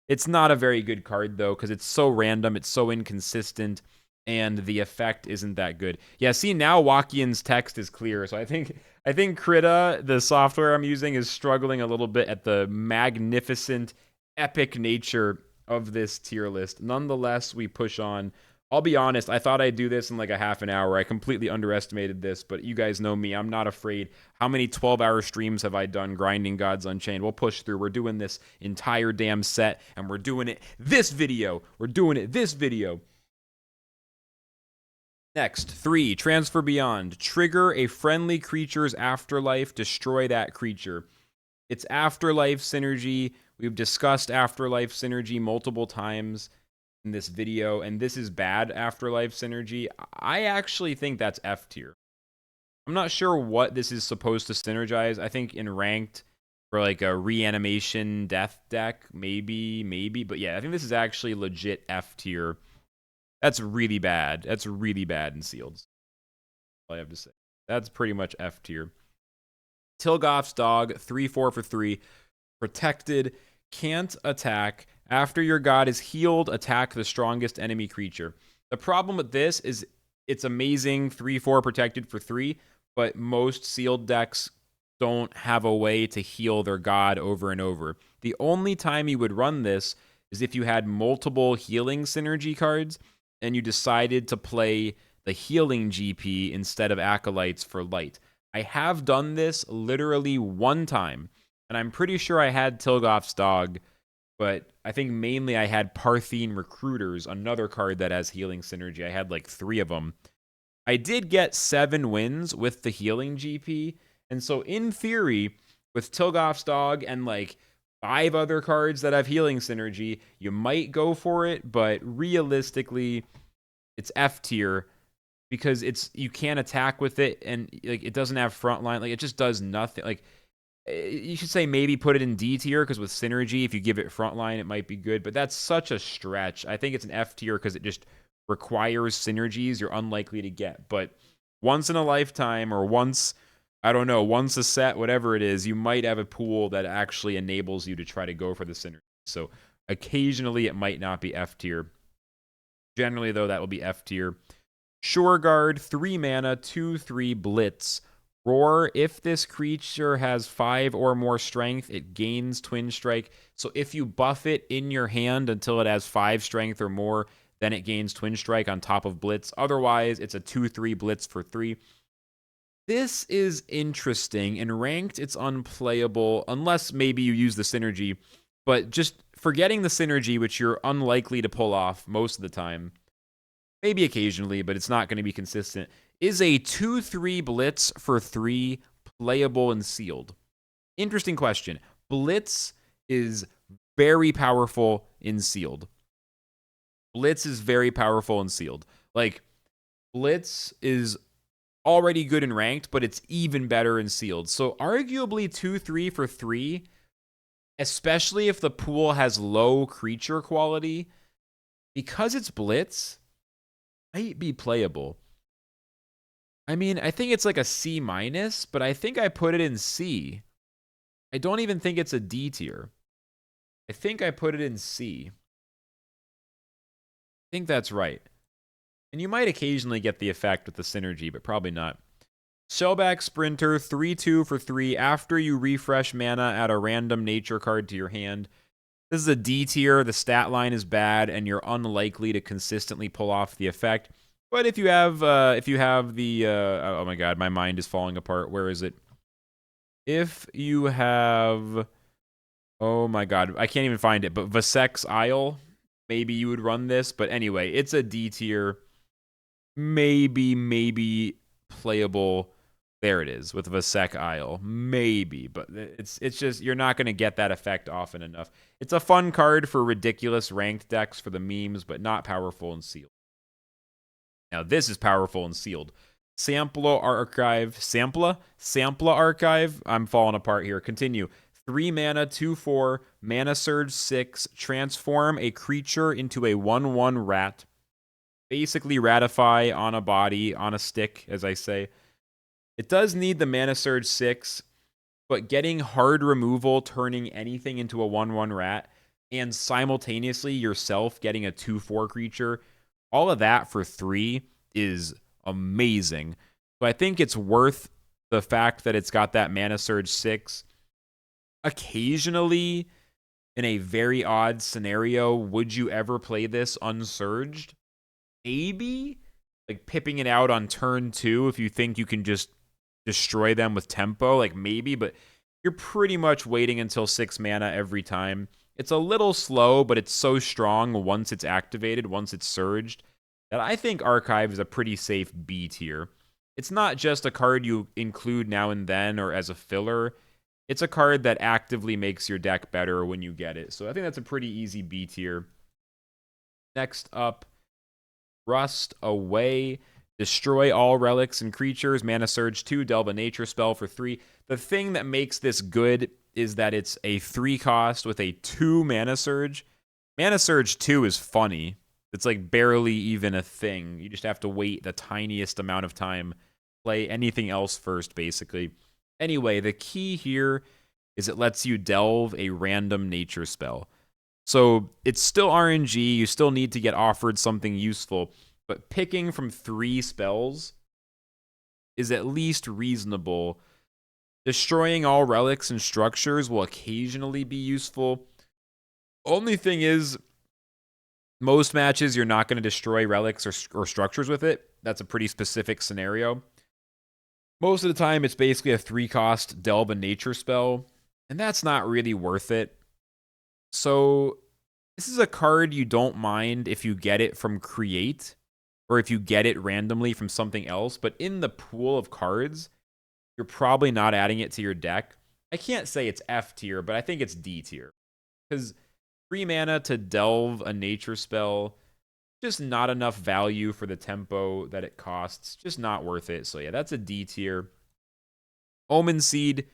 It's not a very good card, though, because it's so random. It's so inconsistent, and the effect isn't that good. Yeah, see, now Wakian's text is clear. So I think Krita, the software I'm using, is struggling a little bit at the magnificent, epic nature of this tier list. Nonetheless, we push on. I'll be honest, I thought I'd do this in like a half an hour. I completely underestimated this, but you guys know me. I'm not afraid. How many 12-hour streams have I done grinding Gods Unchained? We'll push through. We're doing this entire damn set, and we're doing it this video. Next, 3, Transfer Beyond. Trigger a friendly creature's afterlife. Destroy that creature. It's afterlife synergy. We've discussed afterlife synergy multiple times in this video, and this is bad afterlife synergy. I actually think that's F tier. I'm not sure what this is supposed to synergize. I think in ranked for like a reanimation death deck, maybe, but yeah, I think this is actually legit F tier. That's really bad. That's really bad in sealed. That's all I have to say. That's pretty much F tier. Tilgoth's Dog, 3/4 for 3. Protected, can't attack. After your god is healed, attack the strongest enemy creature. The problem with this is it's amazing 3/4 protected for 3, but most sealed decks don't have a way to heal their god over and over. The only time you would run this is if you had multiple healing synergy cards and you decided to play the healing GP instead of acolytes for light. I have done this literally one time, and I'm pretty sure I had Tilgoth's dog, but I think mainly I had Parthene Recruiters, another card that has healing synergy. I had like 3 of them. I did get 7 wins with the healing GP, and so in theory, with Tilgoth's dog and like 5 other cards that have healing synergy, you might go for it, but realistically, it's F tier because you can't attack with it, and like it doesn't have frontline. Like it just does nothing. Like you should say maybe put it in D tier because with synergy, if you give it frontline, it might be good. But that's such a stretch. I think it's an F tier because it just requires synergies you're unlikely to get. But once in a lifetime, or once, I don't know, once a set, whatever it is, you might have a pool that actually enables you to try to go for the synergy. So occasionally it might not be F tier. Generally, though, that will be F tier. Shore Guard, 3 mana, 2/3 Blitz. Roar, if this creature has 5 or more strength, it gains Twin Strike. So if you buff it in your hand until it has 5 strength or more, then it gains Twin Strike on top of Blitz. Otherwise, it's a 2/3 Blitz for 3. This is interesting. In ranked, it's unplayable unless maybe you use the synergy. But just forgetting the synergy, which you're unlikely to pull off most of the time, maybe occasionally, but it's not going to be consistent, is a 2/3 Blitz for 3 playable and sealed? Interesting question. Blitz is very powerful in sealed. Blitz is very powerful in sealed. Like, Blitz is already good in ranked, but it's even better in sealed. So arguably 2/3 for 3, especially if the pool has low creature quality, because it's Blitz, might be playable. I mean, I think it's like a C minus, but I think I put it in C. I don't even think it's a D tier. I think I put it in C. I think that's right. And you might occasionally get the effect with the synergy, but probably not. Shellback Sprinter, 3/2 for 3. After you refresh mana, add a random nature card to your hand. This is a D tier. The stat line is bad, and you're unlikely to consistently pull off the effect. But if you have the oh my god, my mind is falling apart. Where is it? If you have, oh my god, I can't even find it. But Vasek's Isle, maybe you would run this. But anyway, it's a D tier. Maybe playable. There it is with Vasek Isle. Maybe, but it's just you're not going to get that effect often enough. It's a fun card for ridiculous ranked decks for the memes, but not powerful and sealed. Now this is powerful and sealed. Sampler Archive. I'm falling apart here. Continue. 3 mana, 2/4, Mana Surge 6. Transform a creature into a 1/1 rat. Basically ratify on a body, on a stick, as I say. It does need the Mana Surge 6, but getting hard removal, turning anything into a 1/1 rat, and simultaneously yourself getting a 2/4 creature, all of that for 3 is amazing. So I think it's worth the fact that it's got that Mana Surge 6. Occasionally, in a very odd scenario, would you ever play this unsurged? Maybe, like pipping it out on turn 2 if you think you can just destroy them with tempo, like maybe, but you're pretty much waiting until 6 mana every time. It's a little slow, but it's so strong once it's activated, once it's surged, that I think Archive is a pretty safe B tier. It's not just a card you include now and then or as a filler. It's a card that actively makes your deck better when you get it. So I think that's a pretty easy B tier. Next up, Rust Away. Destroy all relics and creatures. Mana Surge 2. Delve a nature spell for 3. The thing that makes this good is that it's a 3 cost with a 2 Mana Surge. Mana Surge 2 is funny. It's like barely even a thing. You just have to wait the tiniest amount of time. Play anything else first, basically. Anyway, the key here is it lets you delve a random nature spell. So it's still RNG. You still need to get offered something useful. But picking from 3 spells is at least reasonable. Destroying all relics and structures will occasionally be useful. Only thing is, most matches you're not going to destroy relics or structures with it. That's a pretty specific scenario. Most of the time, it's basically a 3-cost Delve a Nature spell, and that's not really worth it. So, this is a card you don't mind if you get it from Create, or if you get it randomly from something else, but in the pool of cards, you're probably not adding it to your deck. I can't say it's F tier, but I think it's D tier. Because 3 mana to Delve a Nature spell, just not enough value for the tempo that it costs. Just not worth it. So yeah, that's a D tier. Omen Seed,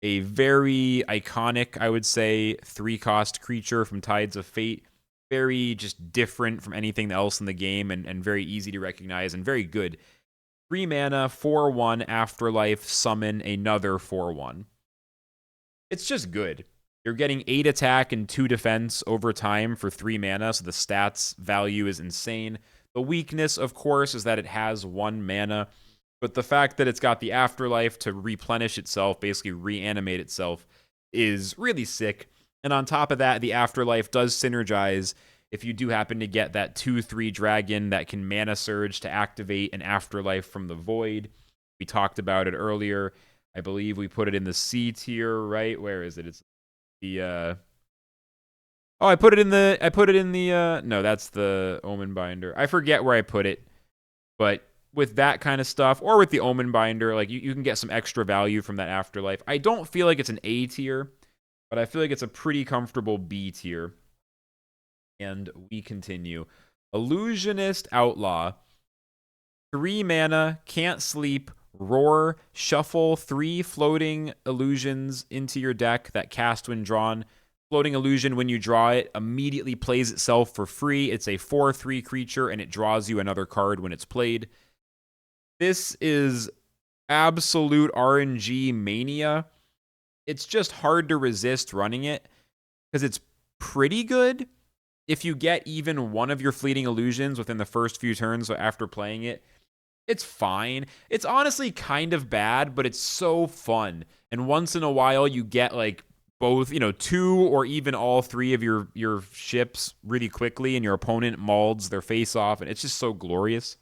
a very iconic, I would say, 3-cost creature from Tides of Fate. Very just different from anything else in the game and very easy to recognize and very good. 3 mana, 4/1 Afterlife, summon another 4/1. It's just good. You're getting 8 attack and 2 defense over time for 3 mana, so the stats value is insane. The weakness, of course, is that it has 1 mana, but the fact that it's got the Afterlife to replenish itself, basically reanimate itself, is really sick. And on top of that, the Afterlife does synergize if you do happen to get that 2/3 dragon that can mana surge to activate an Afterlife from the void. We talked about it earlier. I believe we put it in the C tier, right? Where is it? It's the I put it in the no, that's the Omen Binder. I forget where I put it. But with that kind of stuff, or with the Omen Binder, like you can get some extra value from that Afterlife. I don't feel like it's an A tier, but I feel like it's a pretty comfortable B tier. And we continue. Illusionist Outlaw. 3 mana, can't sleep, roar, shuffle 3 floating illusions into your deck that cast when drawn. Floating illusion, when you draw it, immediately plays itself for free. It's a 4/3 creature, and it draws you another card when it's played. This is absolute RNG mania. It's just hard to resist running it, because it's pretty good. If you get even one of your fleeting illusions within the first few turns after playing it, it's fine. It's honestly kind of bad, but it's so fun. And once in a while, you get like both, 2 or even all 3 of your ships really quickly, and your opponent maulds their face off, and it's just so glorious.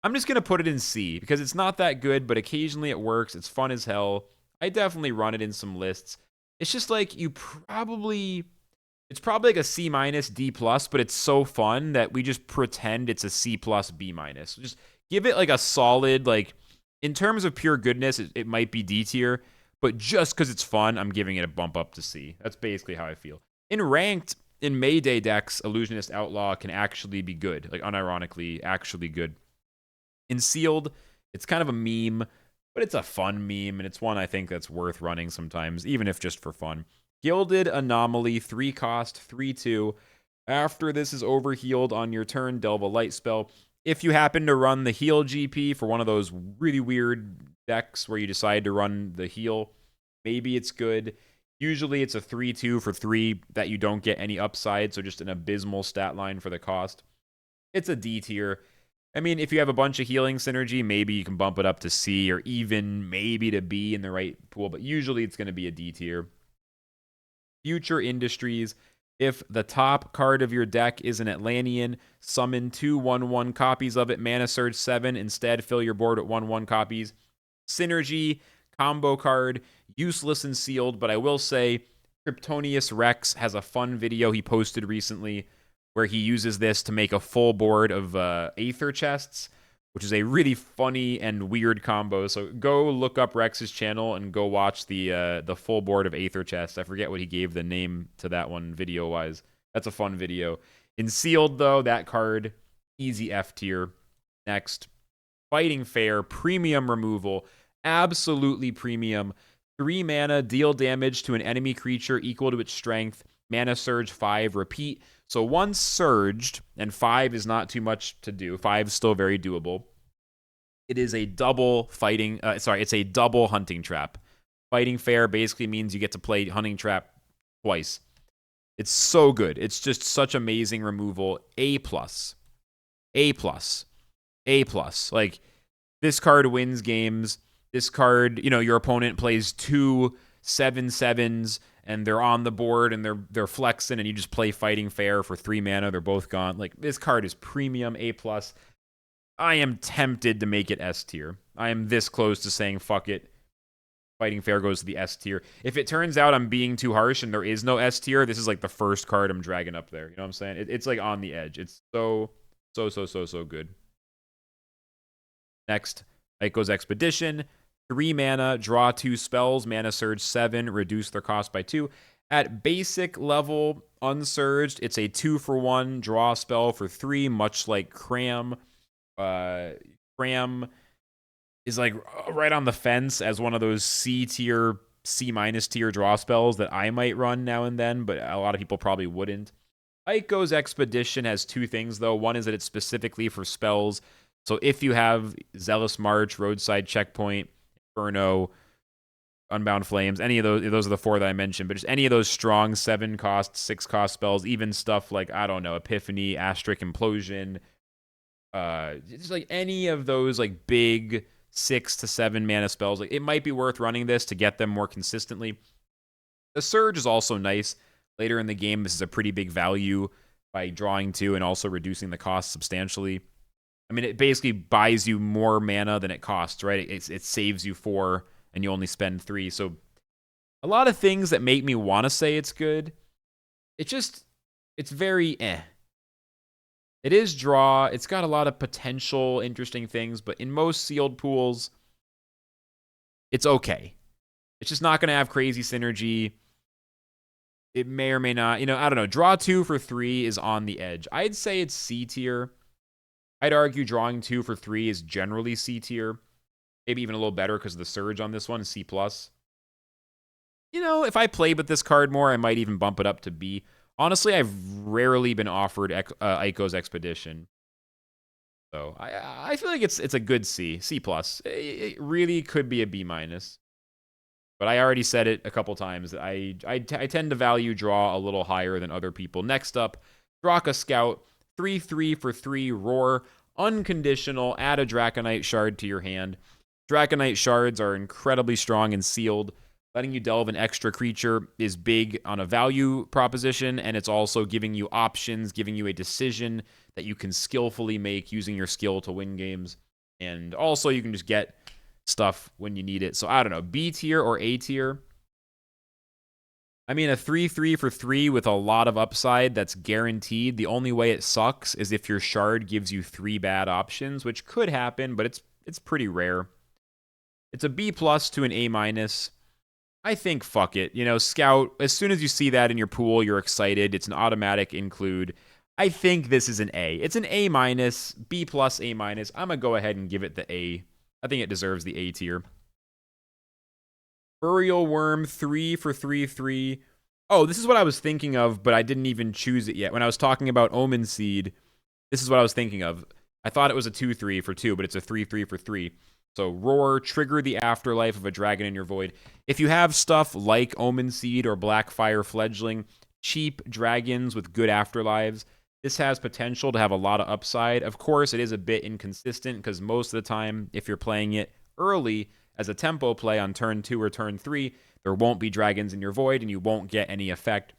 I'm just going to put it in C, because it's not that good, but occasionally it works. It's fun as hell. I definitely run it in some lists. It's just like it's probably like a C minus, D plus, but it's so fun that we just pretend it's a C plus, B minus. Just give it like a solid, like, in terms of pure goodness, it might be D tier, but just because it's fun, I'm giving it a bump up to C. That's basically how I feel. In ranked, in Mayday decks, Illusionist Outlaw can actually be good, like unironically, actually good. In sealed, it's kind of a meme, but it's a fun meme, and it's one I think that's worth running sometimes, even if just for fun. Gilded Anomaly, 3-cost, 3/2. After this is overhealed on your turn, delve a light spell. If you happen to run the heal GP for one of those really weird decks where you decide to run the heal, maybe it's good. Usually it's a 3/2 for 3 that you don't get any upside, so just an abysmal stat line for the cost. It's a D tier. I mean, if you have a bunch of healing synergy, maybe you can bump it up to C, or even maybe to B in the right pool, but usually it's going to be a D tier. Future Industries. If the top card of your deck is an Atlantean, summon 2 1/1 copies of it, mana surge 7. Instead, fill your board at 1/1 copies. Synergy, combo card, useless and sealed, but I will say Kryptonius Rex has a fun video he posted recently where he uses this to make a full board of Aether chests, which is a really funny and weird combo. So go look up Rex's channel and go watch the full board of Aether chests. I forget what he gave the name to that one video-wise. That's a fun video. In sealed, though, that card, easy F tier. Next, Fighting Fair, premium removal, absolutely premium. 3 mana, deal damage to an enemy creature equal to its strength. Mana surge 5, repeat. So once surged, and 5 is not too much to do. 5 is still very doable. It is a double it's a double Hunting Trap. Fighting Fair basically means you get to play Hunting Trap twice. It's so good. It's just such amazing removal. A+. A+. A+. Like, this card wins games. this card, your opponent plays 2/7/7s and they're on the board and they're flexing and you just play Fighting Fair for 3 mana, they're both gone. Like, this card is premium, A+. I am tempted to make it S tier. I am this close to saying fuck it. Fighting Fair goes to the S tier. If it turns out I'm being too harsh and there is no S tier, this is like the first card I'm dragging up there. You know what I'm saying? It's like on the edge. It's so good. Next, Ico's Expedition. 3 mana, draw 2 spells, mana surge 7, reduce their cost by 2. At basic level, unsurged, it's a 2-for-1 draw spell for 3, much like Cram. Cram is like right on the fence as one of those C tier, C- tier draw spells that I might run now and then, but a lot of people probably wouldn't. Ico's Expedition has 2 things, though. One is that it's specifically for spells. So if you have Zealous March, Roadside Checkpoint, Inferno, Unbound Flames, any of those are the 4 that I mentioned, but just any of those strong 7-cost, 6-cost spells, even stuff like, I don't know, Epiphany, Asterisk Implosion, just like any of those like big 6 to 7 mana spells, like it might be worth running this to get them more consistently. The Surge is also nice. Later in the game, this is a pretty big value by drawing 2 and also reducing the cost substantially. I mean, it basically buys you more mana than it costs, right? It saves you 4 and you only spend 3. So a lot of things that make me want to say it's good. It's very eh. It is draw. It's got a lot of potential interesting things, but in most sealed pools, it's okay. It's just not going to have crazy synergy. It may or may not. I don't know. Draw 2 for 3 is on the edge. I'd say it's C tier. I'd argue drawing 2 for 3 is generally C tier. Maybe even a little better because of the surge on this one is C+. If I played with this card more, I might even bump it up to B. Honestly, I've rarely been offered Ico's Expedition. So I feel like it's a good C. C+. It really could be a B-. But I already said it a couple times. I tend to value draw a little higher than other people. Next up, Draka Scout. 3/3 for 3, roar, unconditional, add a Draconite shard to your hand. Draconite shards are incredibly strong and sealed. Letting you delve an extra creature is big on a value proposition, and it's also giving you options, giving you a decision that you can skillfully make using your skill to win games. And also, you can just get stuff when you need it. So, I don't know, B tier or A tier? I mean, a 3/3 for 3 with a lot of upside that's guaranteed. The only way it sucks is if your shard gives you 3 bad options, which could happen, but it's pretty rare. It's a B+ to an A-. I think fuck it. Scout, as soon as you see that in your pool, you're excited. It's an automatic include. I think this is an A. It's an A-, B+, A-. I'm going to go ahead and give it the A. I think it deserves the A tier. Burial Worm, 3 for 3/3. Oh, this is what I was thinking of, but I didn't even choose it yet. When I was talking about Omen Seed, this is what I was thinking of. I thought it was a 2/3 for 2, but it's a 3/3 for 3. So roar, trigger the afterlife of a dragon in your void. If you have stuff like Omen Seed or Blackfire Fledgling, cheap dragons with good afterlives, this has potential to have a lot of upside. Of course, it is a bit inconsistent because most of the time, if you're playing it early as a tempo play on turn 2 or turn 3, there won't be dragons in your void and you won't get any effect.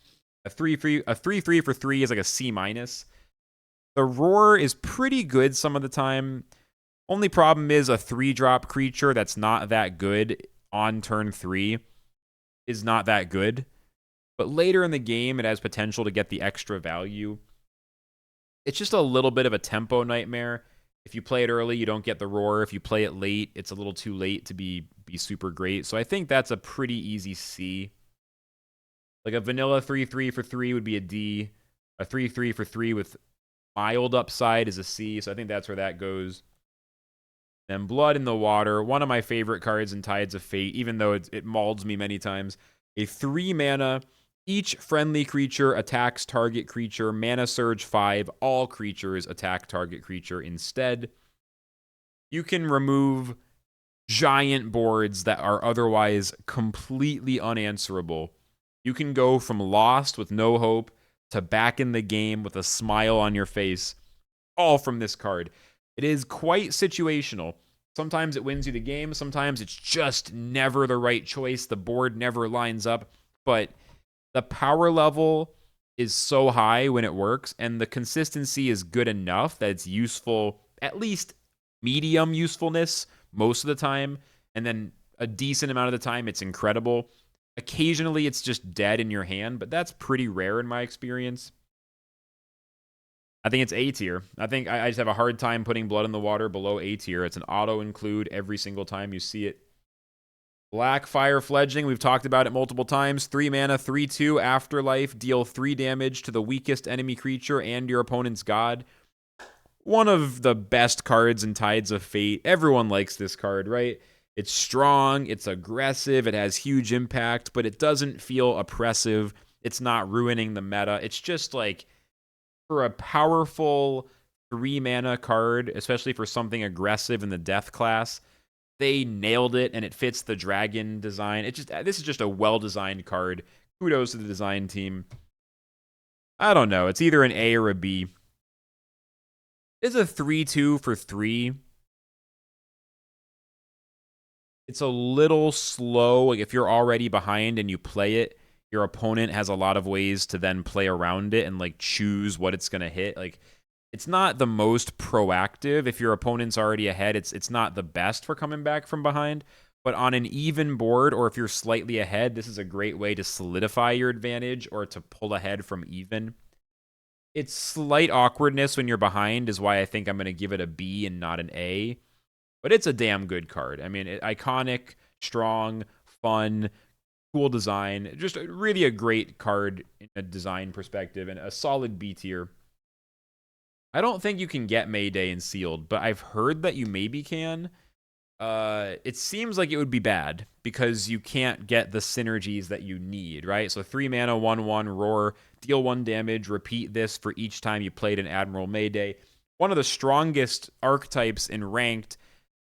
A 3/3 for 3 is like a C-. The roar is pretty good some of the time. Only problem is a 3-drop creature that's not that good on turn 3 is not that good. But later in the game, it has potential to get the extra value. It's just a little bit of a tempo nightmare. If you play it early, you don't get the roar. If you play it late, it's a little too late to be super great. So I think that's a pretty easy C. Like a vanilla 3/3 for 3 would be a D. A 3/3 for 3 with mild upside is a C. So I think that's where that goes. Then Blood in the Water, one of my favorite cards in Tides of Fate, even though it mauled me many times. A 3 mana, each friendly creature attacks target creature, mana surge 5, all creatures attack target creature instead. You can remove giant boards that are otherwise completely unanswerable. You can go from lost with no hope to back in the game with a smile on your face, all from this card. It is quite situational. Sometimes it wins you the game. Sometimes it's just never the right choice. The board never lines up. But the power level is so high when it works, and the consistency is good enough that it's useful, at least medium usefulness most of the time. And then a decent amount of the time, it's incredible. Occasionally, it's just dead in your hand, but that's pretty rare in my experience. I think it's A tier. I think I just have a hard time putting Blood in the Water below A tier. It's an auto include every single time you see it. Black Fire Fledgling, we've talked about it multiple times. 3 mana, 3/2, Afterlife, deal 3 damage to the weakest enemy creature and your opponent's god. One of the best cards in Tides of Fate. Everyone likes this card, right? It's strong, it's aggressive, it has huge impact, but it doesn't feel oppressive. It's not ruining the meta. It's just like, for a powerful 3 mana card, especially for something aggressive in the death class, they nailed it, and it fits the dragon design. This is just a well-designed card. Kudos to the design team. I don't know. It's either an A or a B. It's a 3/2 for 3. It's a little slow. Like, if you're already behind and you play it, your opponent has a lot of ways to then play around it and like choose what it's going to hit. Like, it's not the most proactive. If your opponent's already ahead, it's not the best for coming back from behind. But on an even board, or if you're slightly ahead, this is a great way to solidify your advantage or to pull ahead from even. Its slight awkwardness when you're behind is why I think I'm going to give it a B and not an A. But it's a damn good card. I mean, iconic, strong, fun, cool design. Just really a great card in a design perspective, and a solid B tier. I don't think you can get Mayday in sealed, but I've heard that you maybe can. It seems like it would be bad because you can't get the synergies that you need, right? So 3 mana, 1/1, roar, deal 1 damage, repeat this for each time you played an Admiral Mayday. One of the strongest archetypes in ranked,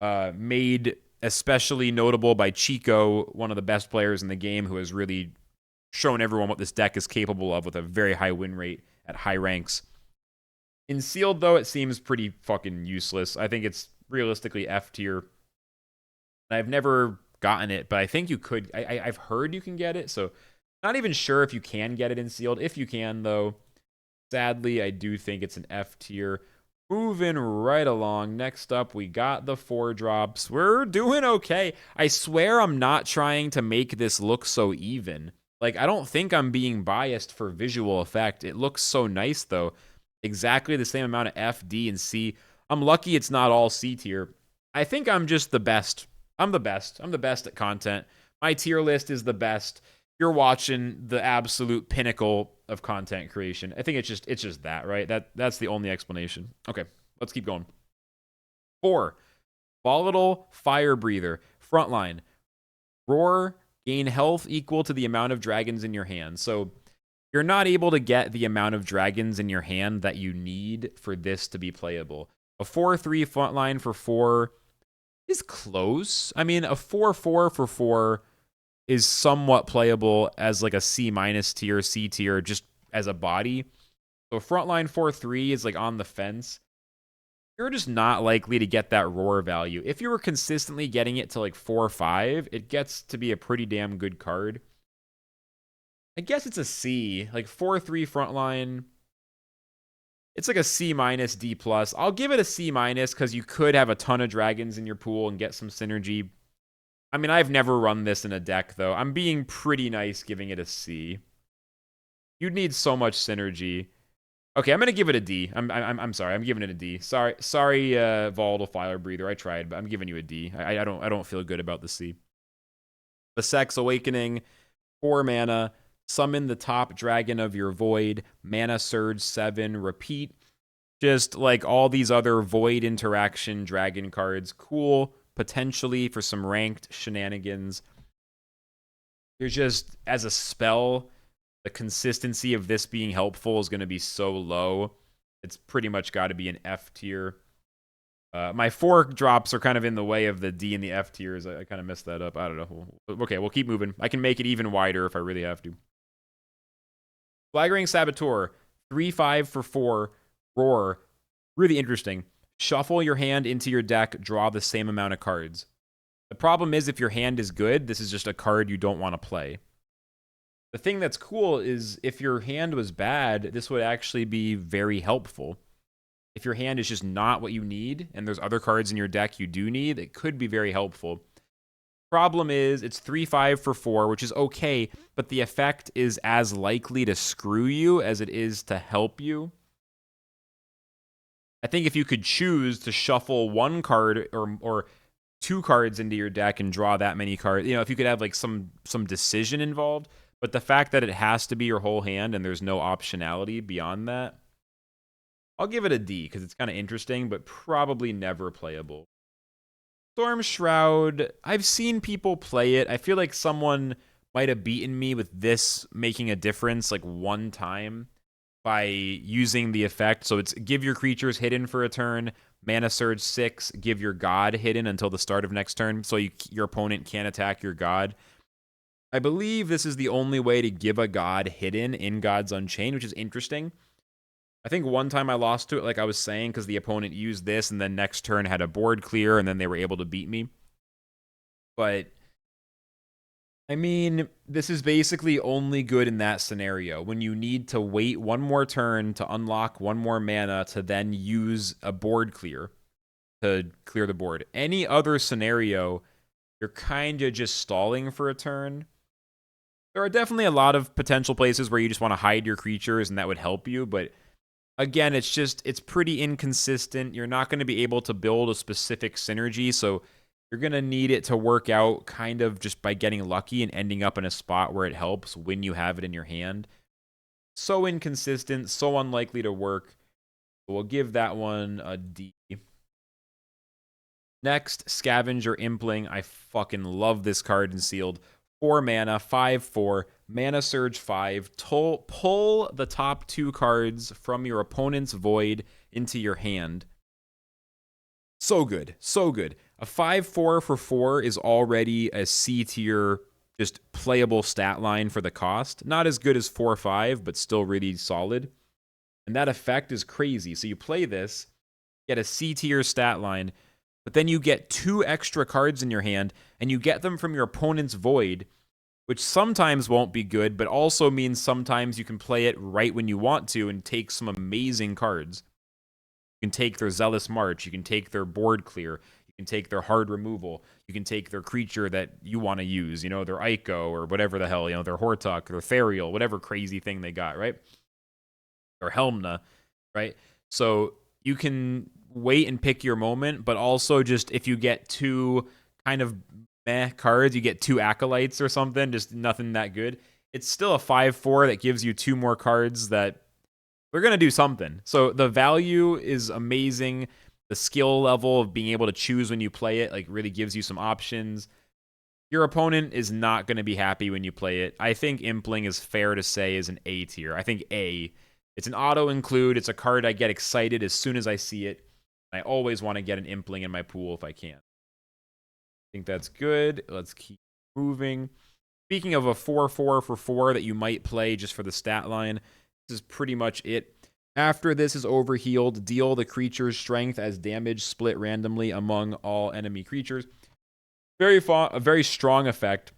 made especially notable by Chico, one of the best players in the game, who has really shown everyone what this deck is capable of with a very high win rate at high ranks. In sealed, though, it seems pretty fucking useless. I think it's realistically F tier. I've never gotten it, but I think you could. I've heard you can get it, so not even sure if you can get it in sealed. If you can, though, sadly, I do think it's an F tier. Moving right along. Next up, we got the 4-drops. We're doing okay. I swear I'm not trying to make this look so even. Like, I don't think I'm being biased for visual effect. It looks so nice, though. Exactly the same amount of F, D, and C. I'm lucky it's not all C tier. I think I'm just the best. I'm the best. I'm the best at content. My tier list is the best. You're watching the absolute pinnacle of content creation. I think it's just that, right? That's the only explanation. Okay, let's keep going. 4, Volatile Fire Breather. Frontline. Roar, gain health equal to the amount of dragons in your hand. So you're not able to get the amount of dragons in your hand that you need for this to be playable. A 4/3 frontline for 4 is close. I mean, a 4/4 for 4 is somewhat playable as like a C- tier, C tier, just as a body. So frontline 4/3 is like on the fence. You're just not likely to get that roar value. If you were consistently getting it to like 4/5, it gets to be a pretty damn good card. I guess it's a C. Like 4/3 frontline. It's like a C-, D+. I'll give it a C- because you could have a ton of dragons in your pool and get some synergy. I mean, I've never run this in a deck, though. I'm being pretty nice giving it a C. You'd need so much synergy. Okay, I'm gonna give it a D. I'm sorry. I'm giving it a D. Sorry, Volatile Fire Breather. I tried, but I'm giving you a D. I don't feel good about the C. The Sex Awakening, 4 mana. Summon the top dragon of your void. Mana Surge 7. Repeat. Just like all these other void interaction dragon cards. Cool. Potentially for some ranked shenanigans. You're just, as a spell, the consistency of this being helpful is going to be so low. It's pretty much got to be an F tier. My 4 drops are kind of in the way of the D and the F tiers. I kind of messed that up. I don't know. Okay, we'll keep moving. I can make it even wider if I really have to. Flag Ring Saboteur, 3/5 for 4. Roar. Really interesting. Shuffle your hand into your deck, draw the same amount of cards. The problem is if your hand is good, this is just a card you don't want to play. The thing that's cool is if your hand was bad, this would actually be very helpful. If your hand is just not what you need, and there's other cards in your deck you do need, it could be very helpful. Problem is, it's 3-5 for 4, which is okay, but the effect is as likely to screw you as it is to help you. I think if you could choose to shuffle one card or two cards into your deck and draw that many cards, if you could have like some decision involved, but the fact that it has to be your whole hand and there's no optionality beyond that, I'll give it a D because it's kind of interesting, but probably never playable. Storm Shroud, I've seen people play it. I feel like someone might have beaten me with this making a difference like one time by using the effect. So it's give your creatures hidden for a turn, mana surge 6, give your god hidden until the start of next turn, so your opponent can't attack your god. I believe this is the only way to give a god hidden in Gods Unchained, which is interesting. I think one time I lost to it, like I was saying, because the opponent used this and then next turn had a board clear and then they were able to beat me. But, I mean, this is basically only good in that scenario, when you need to wait one more turn to unlock one more mana to then use a board clear to clear the board. Any other scenario, you're kind of just stalling for a turn. There are definitely a lot of potential places where you just want to hide your creatures and that would help you, but again, it's pretty inconsistent. You're not going to be able to build a specific synergy, so you're going to need it to work out kind of just by getting lucky and ending up in a spot where it helps when you have it in your hand. So inconsistent, so unlikely to work. We'll give that one a D. Next, Scavenger Impling. I fucking love this card in Sealed. 4 mana, 5/4, mana surge 5. Pull the top 2 cards from your opponent's void into your hand. So good, so good. A 5/4 for 4 is already a C tier, just playable stat line for the cost. Not as good as 4/5, but still really solid. And that effect is crazy. So you play this, get a C tier stat line, but then you get 2 extra cards in your hand, and you get them from your opponent's void, which sometimes won't be good, but also means sometimes you can play it right when you want to and take some amazing cards. You can take their Zealous March, you can take their board clear, you can take their hard removal, you can take their creature that you want to use, their Ico or whatever the hell, their Hortuck, their Therial, whatever crazy thing they got, right? Or Helmna, right? So you can wait and pick your moment, but also just if you get 2 kind of meh cards, you get 2 Acolytes or something, just nothing that good. It's still a 5/4 that gives you 2 more cards that they're going to do something. So the value is amazing. The skill level of being able to choose when you play it, like, really gives you some options. Your opponent is not going to be happy when you play it. I think Impling is fair to say is an A tier. I think A. It's an auto-include. It's a card I get excited as soon as I see it. I always want to get an Impling in my pool if I can. I think that's good. Let's keep moving. Speaking of a 4/4 for 4 that you might play just for the stat line, this is pretty much it. After this is overhealed, deal the creature's strength as damage split randomly among all enemy creatures. A very strong effect.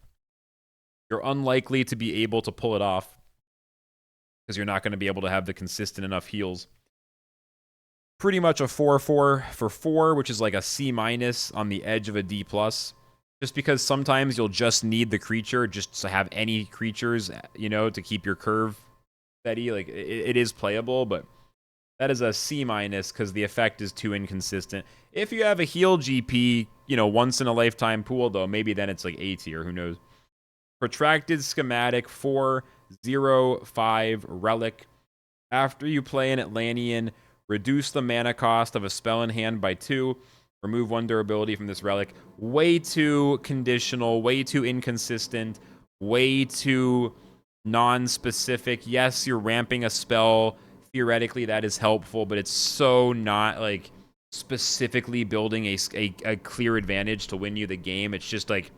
You're unlikely to be able to pull it off because you're not going to be able to have the consistent enough heals. Pretty much a 4/4 for 4, which is like a C- on the edge of a D+. Just because sometimes you'll just need the creature just to have any creatures, to keep your curve steady. Like, it is playable, but that is a C- because the effect is too inconsistent. If you have a heal GP, once in a lifetime pool, though, maybe then it's like A tier, who knows. Protracted Schematic 4/0/5 Relic. After you play an Atlantean, reduce the mana cost of a spell in hand by 2. Remove 1 durability from this relic. Way too conditional, way too inconsistent, way too non-specific. Yes, you're ramping a spell. Theoretically, that is helpful, but it's so not, like, specifically building a clear advantage to win you the game. It's just, like,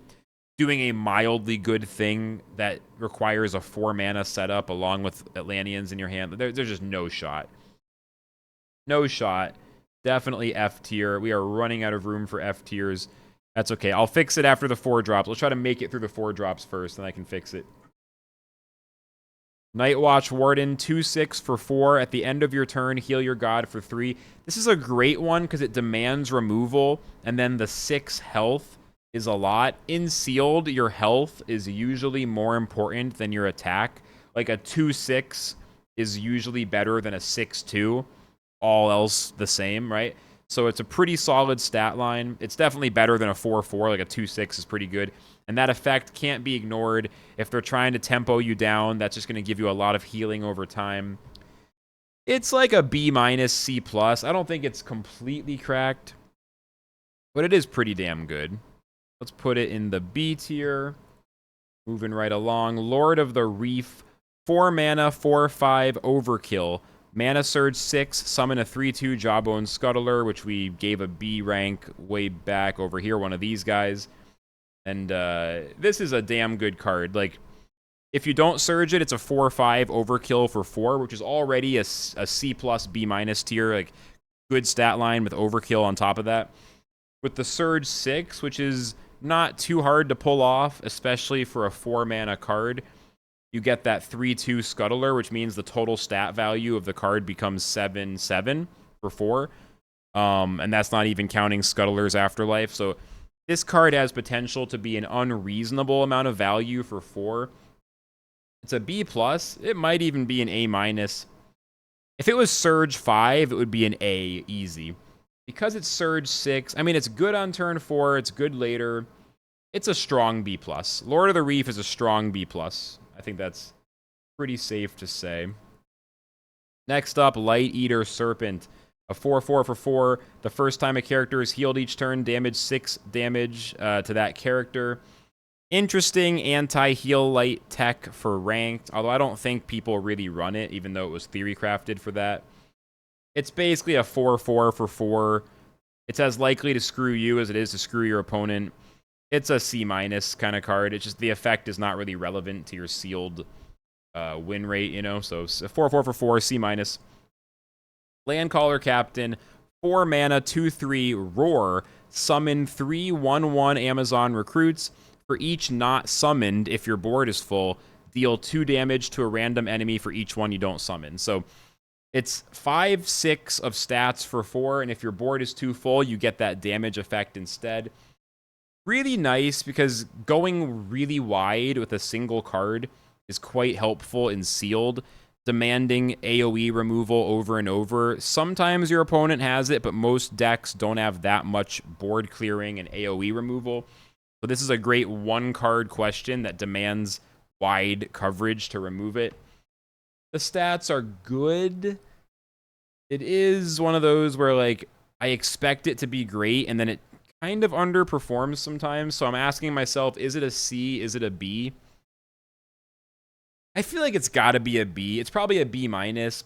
doing a mildly good thing that requires a 4 mana setup along with Atlanteans in your hand. There's just no shot. No shot. Definitely F tier. We are running out of room for F tiers. That's okay. I'll fix it after the 4 drops. Let's try to make it through the 4 drops first, then I can fix it. Nightwatch Warden, 2/6 for 4. At the end of your turn, heal your god for 3. This is a great one because it demands removal, and then the 6 health is a lot. In sealed, your health is usually more important than your attack. Like a 2/6 is usually better than a 6/2. All else the same, right? So it's a pretty solid stat line. It's definitely better than a 4/4. Like a 2/6 is pretty good. And that effect can't be ignored. If they're trying to tempo you down, that's just going to give you a lot of healing over time. It's like a B-, C+. I don't think it's completely cracked, but it is pretty damn good. Let's put it in the B tier. Moving right along. Lord of the Reef, 4 mana, 4/5 overkill. Mana Surge 6, summon a 3/2 Jawbone Scuttler, which we gave a B rank way back over here, one of these guys. And this is a damn good card. Like, if you don't Surge it, it's a 4/5 overkill for 4, which is already a C+, B- tier. Like, good stat line with overkill on top of that. With the Surge 6, which is not too hard to pull off, especially for a 4-mana card, you get that 3/2 Scuttler, which means the total stat value of the card becomes 7/7 for 4. And that's not even counting Scuttler's Afterlife. So this card has potential to be an unreasonable amount of value for 4. It's a B+. It might even be an A-. If it was Surge 5, it would be an A, easy. Because it's Surge 6, I mean, it's good on turn 4. It's good later. It's a strong B+. Lord of the Reef is a strong B+. I think that's pretty safe to say. Next up, Light Eater Serpent. A 4/4 for 4. The first time a character is healed each turn, damage 6 damage to that character. Interesting anti-heal light tech for ranked, although I don't think people really run it, even though it was theory crafted for that. It's basically a 4/4 for 4. It's as likely to screw you as it is to screw your opponent. It's a C- kind of card. It's just the effect is not really relevant to your sealed win rate, you know? So it's a 4/4 for 4, C-. Landcaller Captain, 4 mana, 2/3, Roar. Summon 3 1/1 Amazon recruits. For each not summoned, if your board is full, deal 2 damage to a random enemy for each one you don't summon. So it's 5/6 of stats for 4, and if your board is too full, you get that damage effect instead. Really nice because going really wide with a single card is quite helpful in sealed, demanding AoE removal over and over. Sometimes your opponent has it, but most decks don't have that much board clearing and AoE removal. So this is a great one-card question that demands wide coverage to remove it. The stats are good. It is one of those where, like, I expect it to be great, and then it kind of underperforms sometimes. So I'm asking myself, is it a C? Is it a B? I feel like it's got to be a B. It's probably a B-,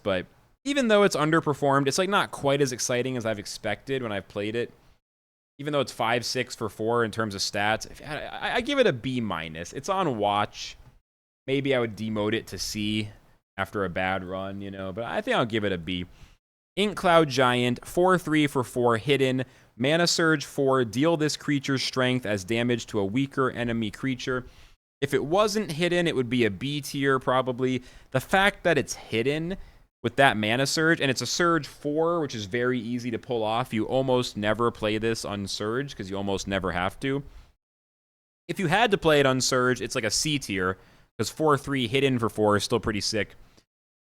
but even though it's underperformed, it's like not quite as exciting as I've expected when I've played it. Even though it's 5/6 for 4 in terms of stats, I give it a B-. It's on watch. Maybe I would demote it to C after a bad run, you know, but I think I'll give it a B. Ink Cloud Giant, 4/3 for 4, hidden. Mana Surge 4, deal this creature's strength as damage to a weaker enemy creature. If it wasn't hidden, it would be a B tier probably. The fact that it's hidden with that Mana Surge, and it's a Surge 4, which is very easy to pull off. You almost never play this unsurge because you almost never have to. If you had to play it unsurge, it's like a C tier because 4/3 hidden for 4 is still pretty sick.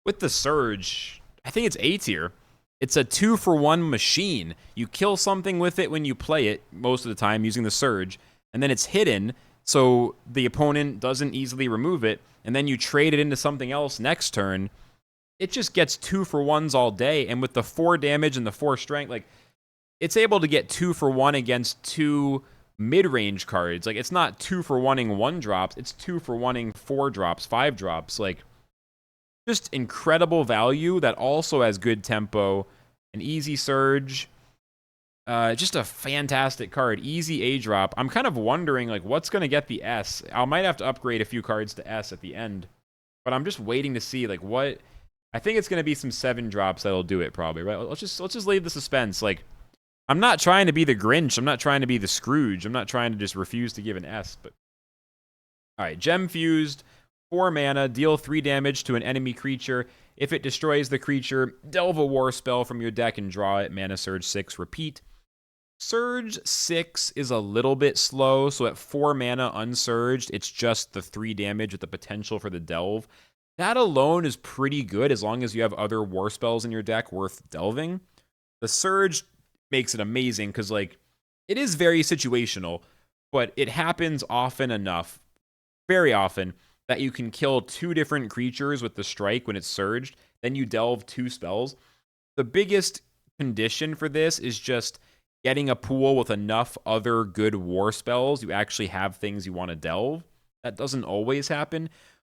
With the Surge, I think it's A tier. It's a 2-for-1 machine. You kill something with it when you play it, most of the time using the Surge, and then it's hidden, so the opponent doesn't easily remove it, and then you trade it into something else next turn. It just gets 2-for-1s all day, and with the 4 damage and the 4 strength, like, it's able to get 2-for-1 against 2 mid-range cards. Like, it's not 2-for-1ing 1-drops, it's 2-for-1ing 4-drops, 5-drops. Like, just incredible value that also has good tempo, an easy surge. Just a fantastic card. Easy A-drop. I'm kind of wondering, like, what's going to get the S? I might have to upgrade a few cards to S at the end. But I'm just waiting to see, like, what I think it's going to be some 7 drops that'll do it probably, right? Let's just leave the suspense. Like, I'm not trying to be the Grinch. I'm not trying to be the Scrooge. I'm not trying to just refuse to give an S, but all right, Gem Fused, 4 mana, deal 3 damage to an enemy creature. If it destroys the creature, delve a war spell from your deck and draw it. Mana Surge 6, repeat. Surge 6 is a little bit slow, so at 4 mana unsurged, it's just the 3 damage with the potential for the delve. That alone is pretty good as long as you have other war spells in your deck worth delving. The Surge makes it amazing because, like, it is very situational, but it happens often enough, very often, that you can kill 2 different creatures with the strike when it's surged. Then you delve 2 spells. The biggest condition for this is just getting a pool with enough other good war spells. You actually have things you want to delve. That doesn't always happen.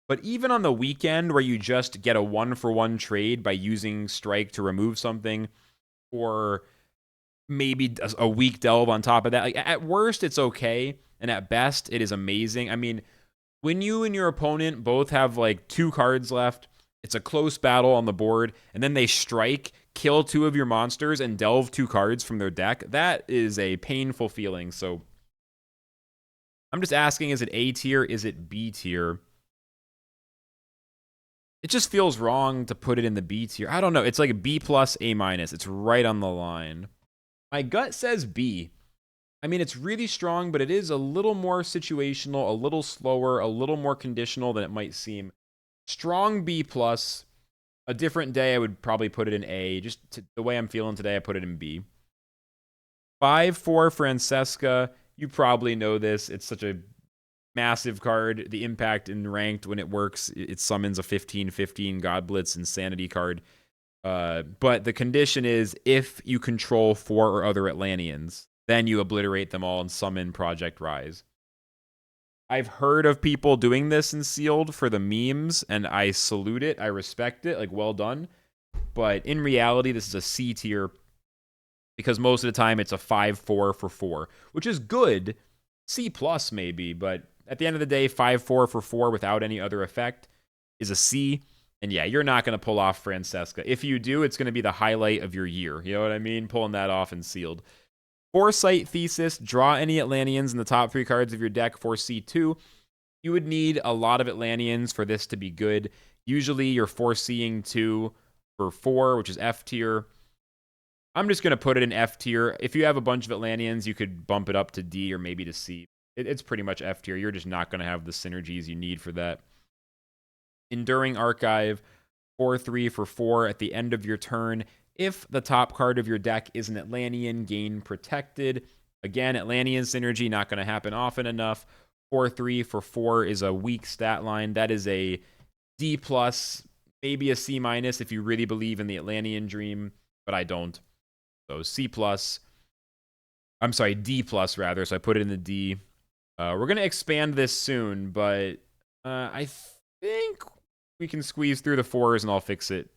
But even on the weekend where you just get a 1-for-1 trade by using strike to remove something, or maybe a weak delve on top of that, like, at worst it's okay, and at best it is amazing. I mean, when you and your opponent both have like 2 cards left, it's a close battle on the board, and then they strike, kill 2 of your monsters, and delve 2 cards from their deck, that is a painful feeling. So I'm just asking, is it A tier? Is it B tier? It just feels wrong to put it in the B tier. I don't know. It's like a B plus, A minus. It's right on the line. My gut says B. I mean, it's really strong, but it is a little more situational, a little slower, a little more conditional than it might seem. Strong B plus. A different day, I would probably put it in A. The way I'm feeling today, I put it in B. 5/4 Francesca. You probably know this. It's such a massive card. The impact in ranked when it works, it summons a 15/15 God Blitz Insanity card. But the condition is if you control 4 or other Atlanteans, then you obliterate them all and summon Project Rise. I've heard of people doing this in Sealed for the memes, and I salute it. I respect it. Like, well done. But in reality, this is a C tier because most of the time it's a 5/4 for 4, which is good. C plus maybe, but at the end of the day, 5/4 for 4 without any other effect is a C. And yeah, you're not going to pull off Francesca. If you do, it's going to be the highlight of your year. You know what I mean? Pulling that off in Sealed. Foresight Thesis, draw any Atlanteans in the top 3 cards of your deck for C2. You would need a lot of Atlanteans for this to be good. Usually you're foreseeing 2 for 4, which is F tier. I'm just going to put it in F tier. If you have a bunch of Atlanteans, you could bump it up to D or maybe to C. It's pretty much F tier. You're just not going to have the synergies you need for that. Enduring Archive, 4/3 for 4 at the end of your turn. If the top card of your deck is an Atlantean, gain protected. Again, Atlantean synergy, not going to happen often enough. 4/3 for 4 is a weak stat line. That is a D plus, maybe a C minus if you really believe in the Atlantean dream, but I don't. So C plus. I'm sorry, D plus rather. So I put it in the D. We're going to expand this soon, but I think we can squeeze through the 4s and I'll fix it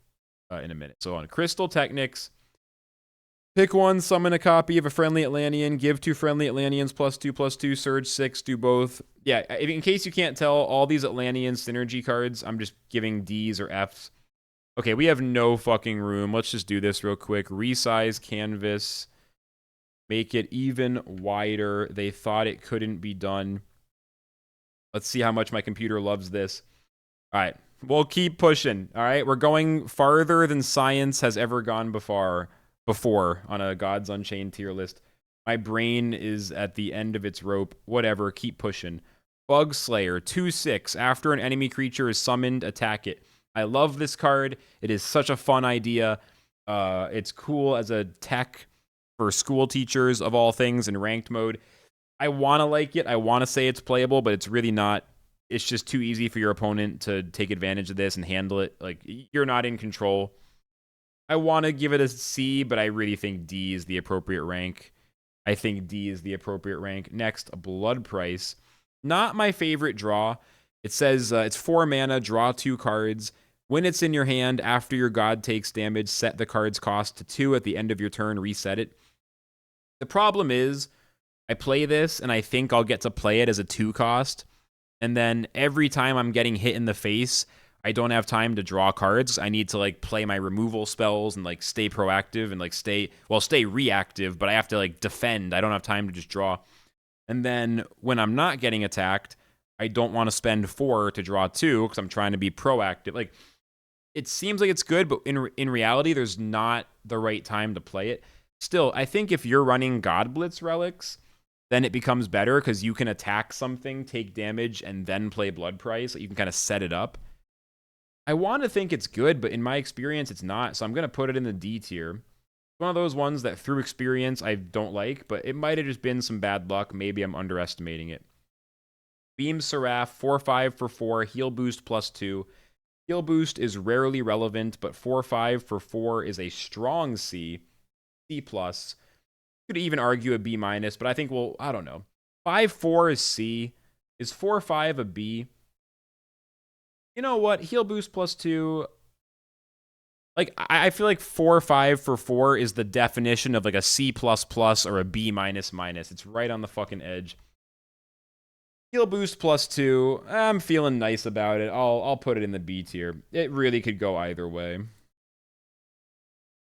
in a minute. So on Crystal Technics, pick 1, summon a copy of a friendly Atlantean, give 2 friendly Atlanteans +2/+2, Surge 6, do both. Yeah, in case you can't tell, all these Atlantean synergy cards, I'm just giving Ds or Fs. Okay, we have no fucking room. Let's just do this real quick. Resize canvas. Make it even wider. They thought it couldn't be done. Let's see how much my computer loves this. All right, we'll keep pushing. All right, we're going farther than science has ever gone before on a Gods Unchained tier list. My brain is at the end of its rope. Whatever, keep pushing. Bug Slayer, 2/6. After an enemy creature is summoned, attack it. I love this card. It is such a fun idea. It's cool as a tech for school teachers of all things in ranked mode. I want to like it. I want to say it's playable, but it's really not. It's just too easy for your opponent to take advantage of this and handle it. Like, you're not in control. I want to give it a C, but I really think D is the appropriate rank. I think D is the appropriate rank. Next, Blood Price. Not my favorite draw. It says it's 4 mana, draw 2 cards. When it's in your hand, after your god takes damage, set the card's cost to 2 at the end of your turn, reset it. The problem is, I play this, and I think I'll get to play it as a 2 cost. And then every time I'm getting hit in the face, I don't have time to draw cards. I need to like play my removal spells and like stay proactive and like stay reactive, but I have to like defend. I don't have time to just draw. And then when I'm not getting attacked, I don't want to spend 4 to draw 2 because I'm trying to be proactive. Like, it seems like it's good, but in reality, there's not the right time to play it. Still, I think if you're running God Blitz relics, then it becomes better because you can attack something, take damage, and then play Blood Price. You can kind of set it up. I want to think it's good, but in my experience, it's not. So I'm going to put it in the D tier. One of those ones that through experience I don't like, but it might have just been some bad luck. Maybe I'm underestimating it. Beam Seraph, 4/5 for 4, heal boost +2. Heal boost is rarely relevant, but 4/5 for 4 is a strong C, C+. Could even argue a B-, but I think, well, I don't know. 5/4 is C. Is 4/5 a B? You know what? Heal boost +2. Like, I feel like 4/5 for 4 is the definition of like a C++ or a B-. It's right on the fucking edge. Heal boost +2. I'm feeling nice about it. I'll put it in the B tier. It really could go either way.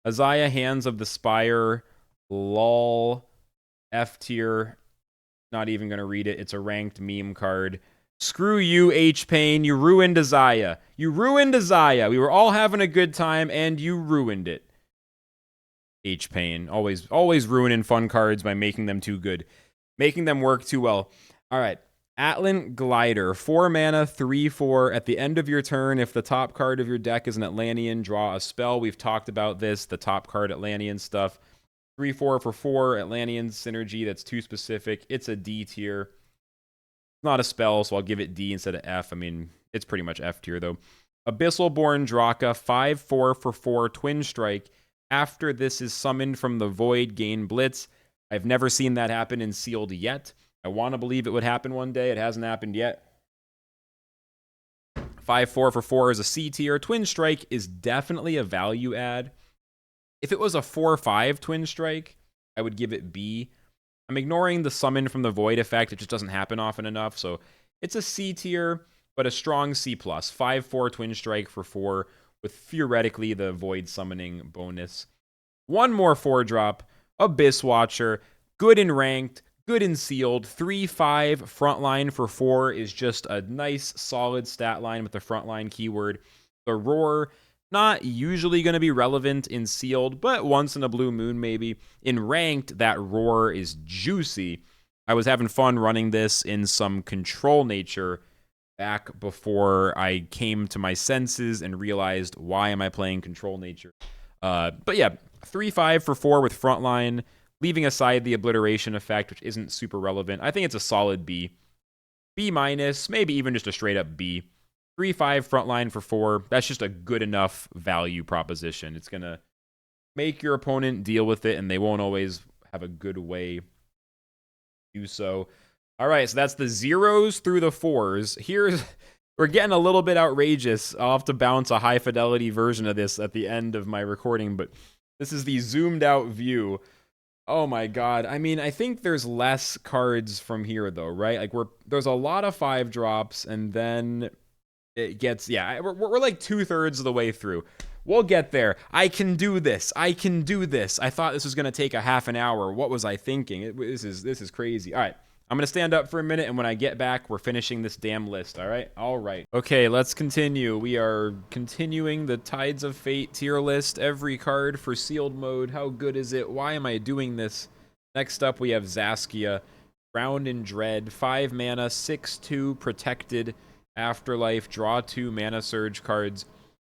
Azaya, Hands of the Spire. Lol. F tier. Not even gonna read it. It's a ranked meme card. Screw you, H-Pain. You ruined Azaya. You ruined Azaya. We were all having a good time, and you ruined it. H-Pain. Always ruining fun cards by making them too good. Making them work too well. All right. Atlant Glider. 4 mana, 3/4. At the end of your turn, if the top card of your deck is an Atlantean, draw a spell. We've talked about this, the top card Atlantean stuff. 3/4 for 4. Atlantean synergy. That's too specific. It's a D tier. Not a spell, so I'll give it D instead of F. I mean, it's pretty much F tier, though. Abyssal-born Draka, 5/4 for 4, Twin Strike. After this is summoned from the Void, gain Blitz. I've never seen that happen in Sealed yet. I want to believe it would happen one day. It hasn't happened yet. 5/4 for 4 is a C tier. Twin Strike is definitely a value add. If it was a 4/5 Twin Strike, I would give it B. I'm ignoring the summon from the Void effect. It just doesn't happen often enough. So it's a C tier, but a strong C+. 5/4 Twin Strike for 4 with theoretically the Void summoning bonus. One more 4-drop. Abyss Watcher. Good in ranked. Good in sealed. 3/5 frontline for 4 is just a nice solid stat line with the frontline keyword. The Roar. Not usually going to be relevant in sealed, but once in a blue moon maybe. In ranked, that Roar is juicy. I was having fun running this in some control nature back before I came to my senses and realized, why am I playing control nature? But yeah, 3/5 for 4 with frontline, leaving aside the obliteration effect, which isn't super relevant. I think it's a solid B. B-, maybe even just a straight up B. 3/5 frontline for 4. That's just a good enough value proposition. It's going to make your opponent deal with it, and they won't always have a good way to do so. All right, so that's the 0s through the 4s. We're getting a little bit outrageous. I'll have to bounce a high-fidelity version of this at the end of my recording, but this is the zoomed-out view. Oh my god. I mean, I think there's less cards from here, though, right? Like, there's a lot of 5-drops, and then it gets, yeah, we're like 2/3 of the way through. We'll get there. I can do this. I can do this. I thought this was going to take a half an hour. What was I thinking? This is crazy. All right. I'm going to stand up for a minute, and when I get back, we're finishing this damn list, all right? All right. Okay, let's continue. We are continuing the Tides of Fate tier list. Every card for sealed mode. How good is it? Why am I doing this? Next up, we have Zaskia. Drowned in Dread. 5 mana, 6/2, protected. Afterlife, draw 2 mana surge cards.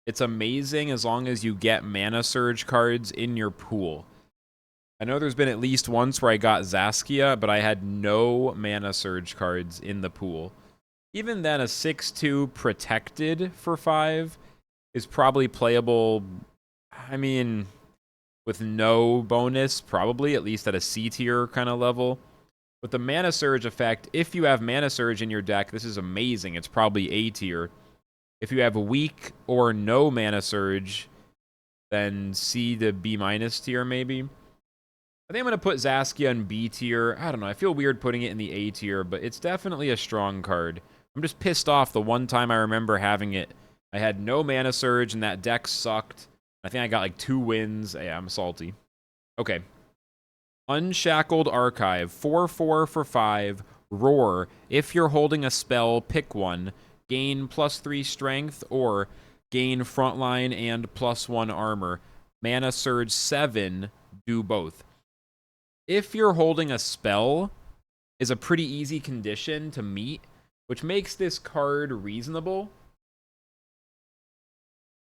It's amazing as long as you get mana surge cards in your pool. I know there's been at least once where I got Zaskia, but I had no mana surge cards in the pool. Even then, a 6/2 protected for 5 is probably playable, I mean, with no bonus, probably, at least at a C tier kind of level. With the Mana Surge effect, if you have Mana Surge in your deck, this is amazing. It's probably A tier. If you have weak or no Mana Surge, then C to B- tier, maybe. I think I'm going to put Zaskia in B tier. I don't know. I feel weird putting it in the A tier, but it's definitely a strong card. I'm just pissed off the one time I remember having it I had no mana surge, and that deck sucked. I think I got like 2 wins. Yeah, I'm salty. Okay. Unshackled Archive. 4/4 for 5. Roar. If you're holding a spell, pick one. Gain +3 strength, or gain frontline and +1 armor. Mana surge 7. Do both. If you're holding a spell is a pretty easy condition to meet, which makes this card reasonable.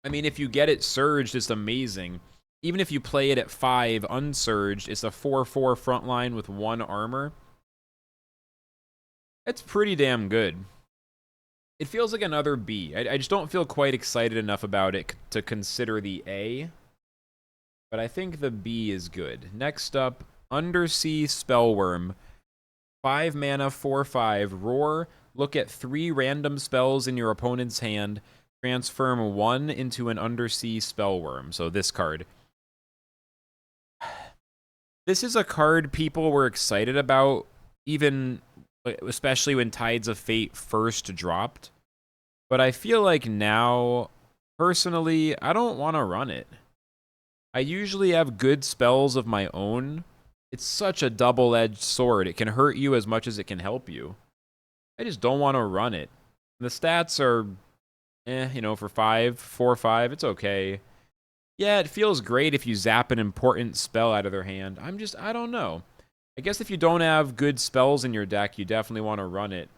I mean, if you get it surged, it's amazing. Even if you play it at 5 unsurged, it's a 4/4 frontline with 1 armor. It's pretty damn good. It feels like another B. I just don't feel quite excited enough about it to consider the A. But I think the B is good. Next up, Undersea Spellworm. 5 mana, 4/5. Roar. Look at 3 random spells in your opponent's hand. Transform 1 into an Undersea Spellworm. So this card. This is a card people were excited about, even especially when Tides of Fate first dropped. But I feel like now, personally, I don't want to run it. I usually have good spells of my own. It's such a double-edged sword. It can hurt you as much as it can help you. I just don't want to run it. The stats are, you know, for 4/5, it's okay. Yeah, it feels great if you zap an important spell out of their hand. I don't know. I guess if you don't have good spells in your deck, you definitely want to run it.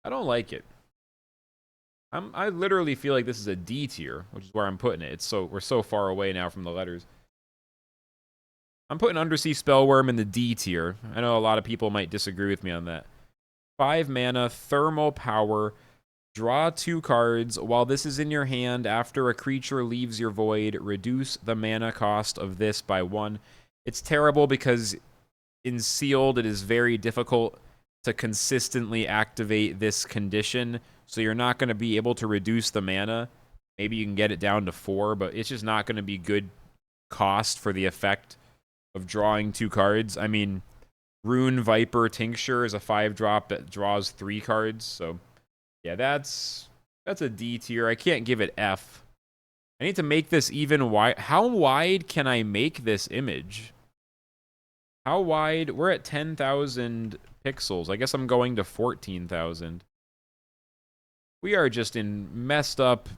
I don't like it. I literally feel like this is a D tier, which is where I'm putting it. We're so far away now from the letters. I'm putting Undersea Spellworm in the D tier. I know a lot of people might disagree with me on that. 5 mana, Thermal Power. Draw 2 cards. While this is in your hand, after a creature leaves your void, reduce the mana cost of this by 1. It's terrible because in Sealed, it is very difficult to consistently activate this condition, so you're not going to be able to reduce the mana. Maybe you can get it down to 4, but it's just not going to be good cost for the effect of drawing 2 cards. I mean, Rune Viper Tincture is a 5-drop that draws 3 cards, so yeah, that's a D tier. I can't give it F. I need to make this even wide. How wide can I make this image? How wide? We're at 10,000 pixels. I guess I'm going to 14,000. We are just in messed up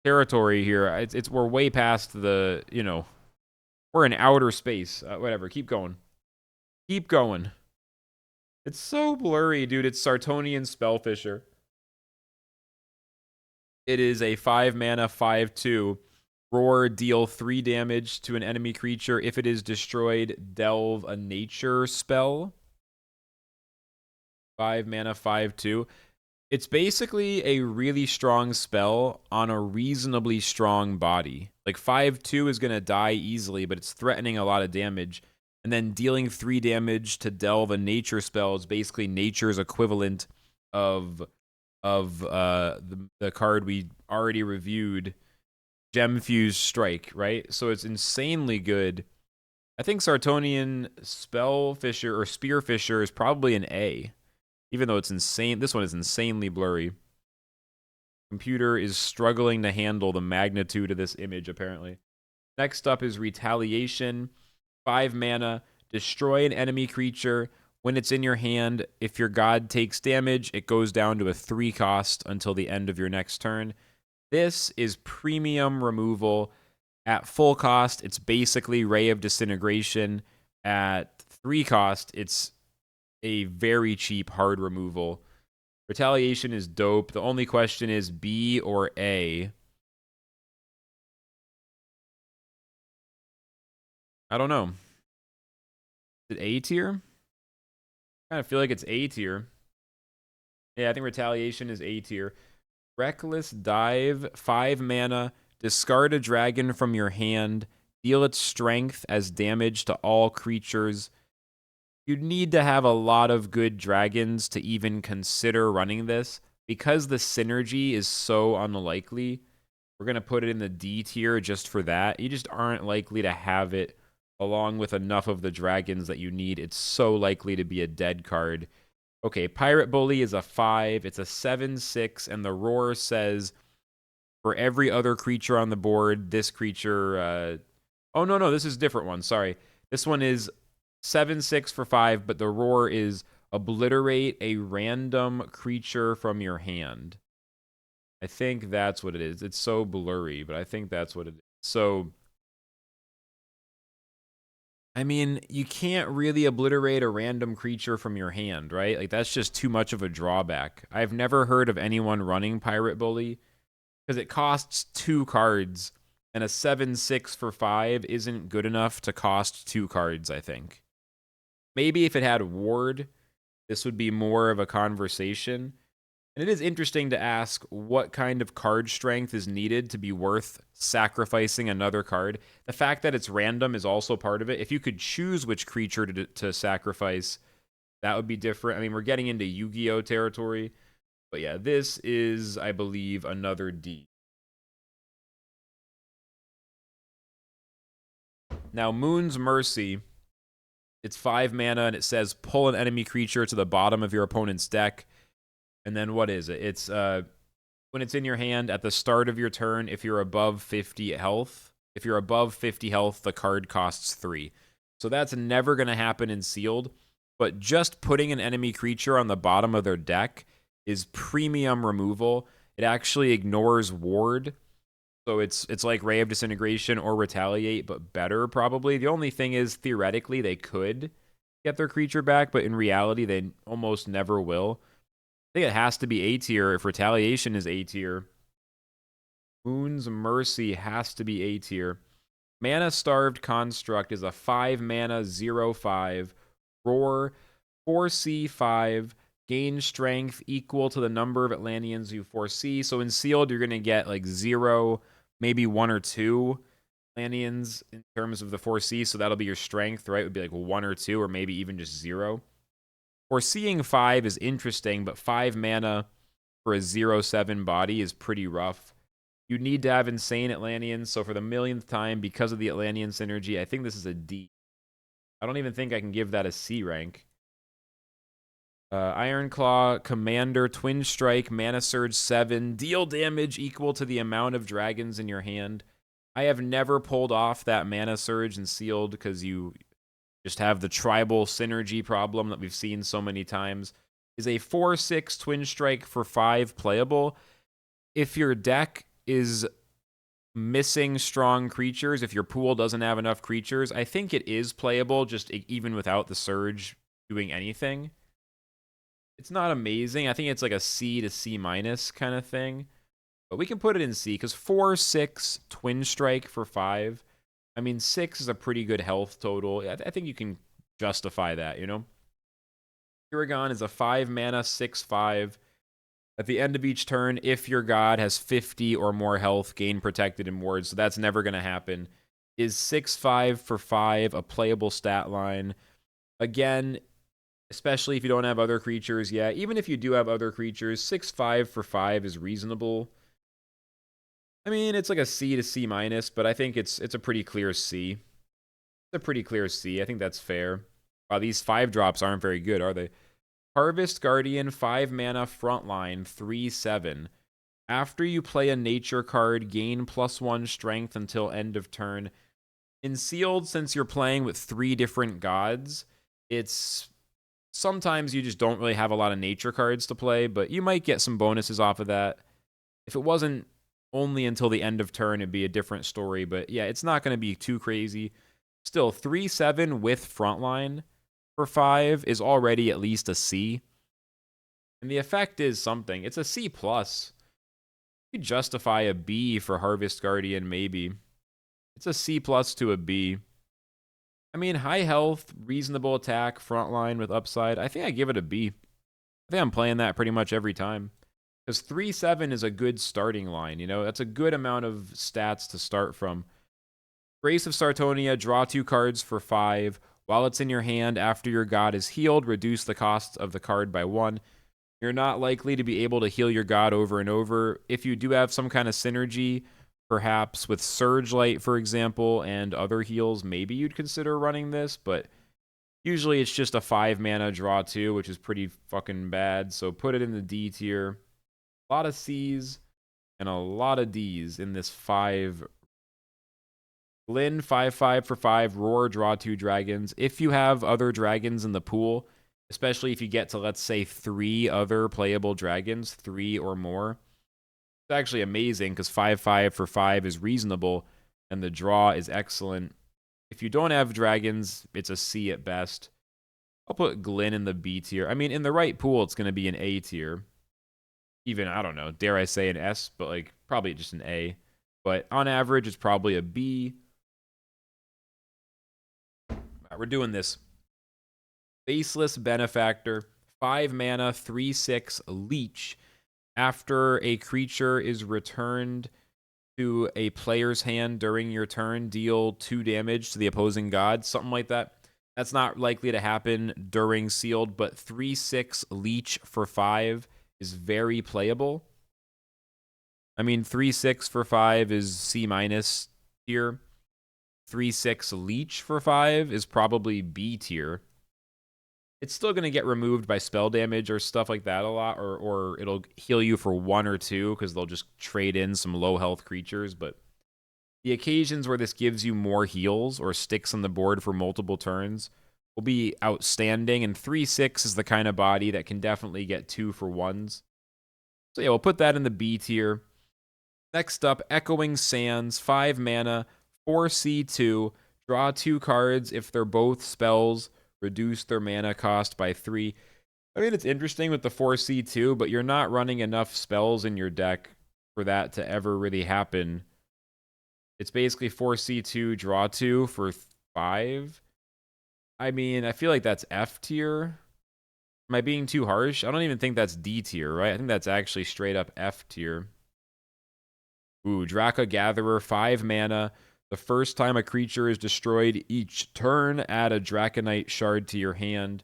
territory here. We're way past the, you know, we're in outer space. Whatever. Keep going. Keep going. It's so blurry, dude. It's Sartonian Spellfisher. It is a 5 mana, 5/2. Roar, deal 3 damage to an enemy creature. If it is destroyed, delve a nature spell. 5 mana, 5/2. It's basically a really strong spell on a reasonably strong body. Like 5/2 is going to die easily, but it's threatening a lot of damage. And then dealing 3 damage to delve a nature spell is basically nature's equivalent of the card we already reviewed, Gemfuse Strike, right? So it's insanely good. I think Sartonian Spellfisher or Spearfisher is probably an A, even though it's insane. This one is insanely blurry. Computer is struggling to handle the magnitude of this image, apparently. Next up is Retaliation. 5 mana. Destroy an enemy creature. When it's in your hand, if your god takes damage, it goes down to a 3 cost until the end of your next turn. This is premium removal. At full cost, it's basically Ray of Disintegration. At 3 cost, it's a very cheap hard removal. Retaliation is dope. The only question is B or A. I don't know. Is it A tier? I kind of feel like it's A tier. Yeah, I think Retaliation is A tier. Reckless Dive, 5 mana. Discard a dragon from your hand. Deal its strength as damage to all creatures. You'd need to have a lot of good dragons to even consider running this. Because the synergy is so unlikely, we're going to put it in the D tier just for that. You just aren't likely to have it along with enough of the dragons that you need. It's so likely to be a dead card. Okay, Pirate Bully is a 5. It's a 7/6, and the roar says For every other creature on the board, this creature... oh, no, this is a different one. Sorry. This one is 7/6 for 5, but the roar is obliterate a random creature from your hand. I think that's what it is. It's so blurry, but I think that's what it is. So, I mean, you can't really obliterate a random creature from your hand, right? Like, that's just too much of a drawback. I've never heard of anyone running Pirate Bully because it costs 2 cards, and a 7/6 for 5 isn't good enough to cost 2 cards, I think. Maybe if it had Ward, this would be more of a conversation. And it is interesting to ask what kind of card strength is needed to be worth sacrificing another card. The fact that it's random is also part of it. If you could choose which creature to sacrifice, that would be different. I mean, we're getting into Yu-Gi-Oh territory. But yeah, this is, I believe, another D. Now, Moon's Mercy, it's 5 mana, and it says pull an enemy creature to the bottom of your opponent's deck. And then what is it? It's when it's in your hand at the start of your turn, if you're above 50 health. If you're above 50 health, the card costs 3. So that's never going to happen in Sealed. But just putting an enemy creature on the bottom of their deck is premium removal. It actually ignores Ward. So it's like Ray of Disintegration or Retaliate, but better probably. The only thing is, theoretically, they could get their creature back, but in reality, they almost never will. I think it has to be A tier if Retaliation is A tier. Moon's Mercy has to be A tier. Mana Starved Construct is a 5 mana 0/5 roar 4C5 gain strength equal to the number of Atlanteans you foresee. So in Sealed, you're going to get like 0, maybe 1 or 2 Atlanteans in terms of the foresee. So that'll be your strength, right? It would be like 1 or 2, or maybe even just 0. Foreseeing 5 is interesting, but 5 mana for a 0/7 body is pretty rough. You need to have insane Atlanteans, so for the millionth time, because of the Atlantean synergy, I think this is a D. I don't even think I can give that a C rank. Ironclaw, Commander, Twin Strike, Mana Surge 7, deal damage equal to the amount of dragons in your hand. I have never pulled off that Mana Surge in Sealed because you just have the tribal synergy problem that we've seen so many times. Is a 4/6 Twin Strike for 5 playable? If your deck is missing strong creatures, if your pool doesn't have enough creatures, I think it is playable, just even without the Surge doing anything. It's not amazing. I think it's like a C to C minus kind of thing. But we can put it in C, because 4/6 Twin Strike for 5. I mean, 6 is a pretty good health total. I think you can justify that, you know? Kiragon is a 5 mana 6/5. At the end of each turn, if your god has 50 or more health, gain protected and wards. So that's never going to happen. Is 6/5 for 5 a playable stat line? Again, especially if you don't have other creatures. Yeah, even if you do have other creatures, 6/5 for 5 is reasonable. I mean, it's like a C to C minus, but I think it's a pretty clear C. It's a pretty clear C. I think that's fair. Wow, these 5 drops aren't very good, are they? Harvest Guardian, 5 mana frontline, 3/7. After you play a nature card, gain +1 strength until end of turn. In Sealed, since you're playing with 3 different gods, it's sometimes you just don't really have a lot of nature cards to play, but you might get some bonuses off of that. If it wasn't only until the end of turn, it'd be a different story, but yeah, it's not going to be too crazy. Still, 3/7 with frontline for 5 is already at least a C. And the effect is something. It's a C+. You could justify a B for Harvest Guardian, maybe. It's a C+ to a B. I mean, high health, reasonable attack, frontline with upside. I think I give it a B. I think I'm playing that pretty much every time. Because 3/7 is a good starting line, you know? That's a good amount of stats to start from. Grace of Sartonia, draw 2 cards for 5. While it's in your hand, after your god is healed, reduce the cost of the card by 1. You're not likely to be able to heal your god over and over. If you do have some kind of synergy, perhaps with Surge Light, for example, and other heals, maybe you'd consider running this, but usually it's just a 5 mana draw 2, which is pretty fucking bad, so put it in the D tier. A lot of C's. and a lot of D's in this 5. Lin, 5/5 for 5. Roar, draw 2 dragons. If you have other dragons in the pool, especially if you get to, let's say, 3 other playable dragons, 3 or more, it's actually amazing because 5/5 for 5 is reasonable, and the draw is excellent. If you don't have dragons, it's a C at best. I'll put Glyn in the B tier. I mean, in the right pool, it's going to be an A tier. Even, I don't know, dare I say an S, but like probably just an A. But on average, it's probably a B. All right, we're doing this. Faceless Benefactor, 5 mana, 3/6 leech. After a creature is returned to a player's hand during your turn, deal 2 damage to the opposing god, something like that. That's not likely to happen during sealed, but 3/6 leech for 5 is very playable. I mean, 3/6 for 5 is C minus tier. 3/6 leech for 5 is probably B tier. It's still going to get removed by spell damage or stuff like that a lot, or it'll heal you for 1 or 2 because they'll just trade in some low health creatures. But the occasions where this gives you more heals or sticks on the board for multiple turns will be outstanding. And 3/6 is the kind of body that can definitely get 2 for 1s. So yeah, we'll put that in the B tier. Next up, Echoing Sands, 5 mana, 4/2. Draw 2 cards if they're both spells. Reduce their mana cost by 3. I mean, it's interesting with the 4/2, but you're not running enough spells in your deck for that to ever really happen. It's basically 4/2, draw 2 for 5. I mean, I feel like that's F tier. Am I being too harsh? I don't even think that's D tier, right? I think that's actually straight up F tier. Ooh, Draka Gatherer, 5 mana. The first time a creature is destroyed each turn, add a Draconite shard to your hand.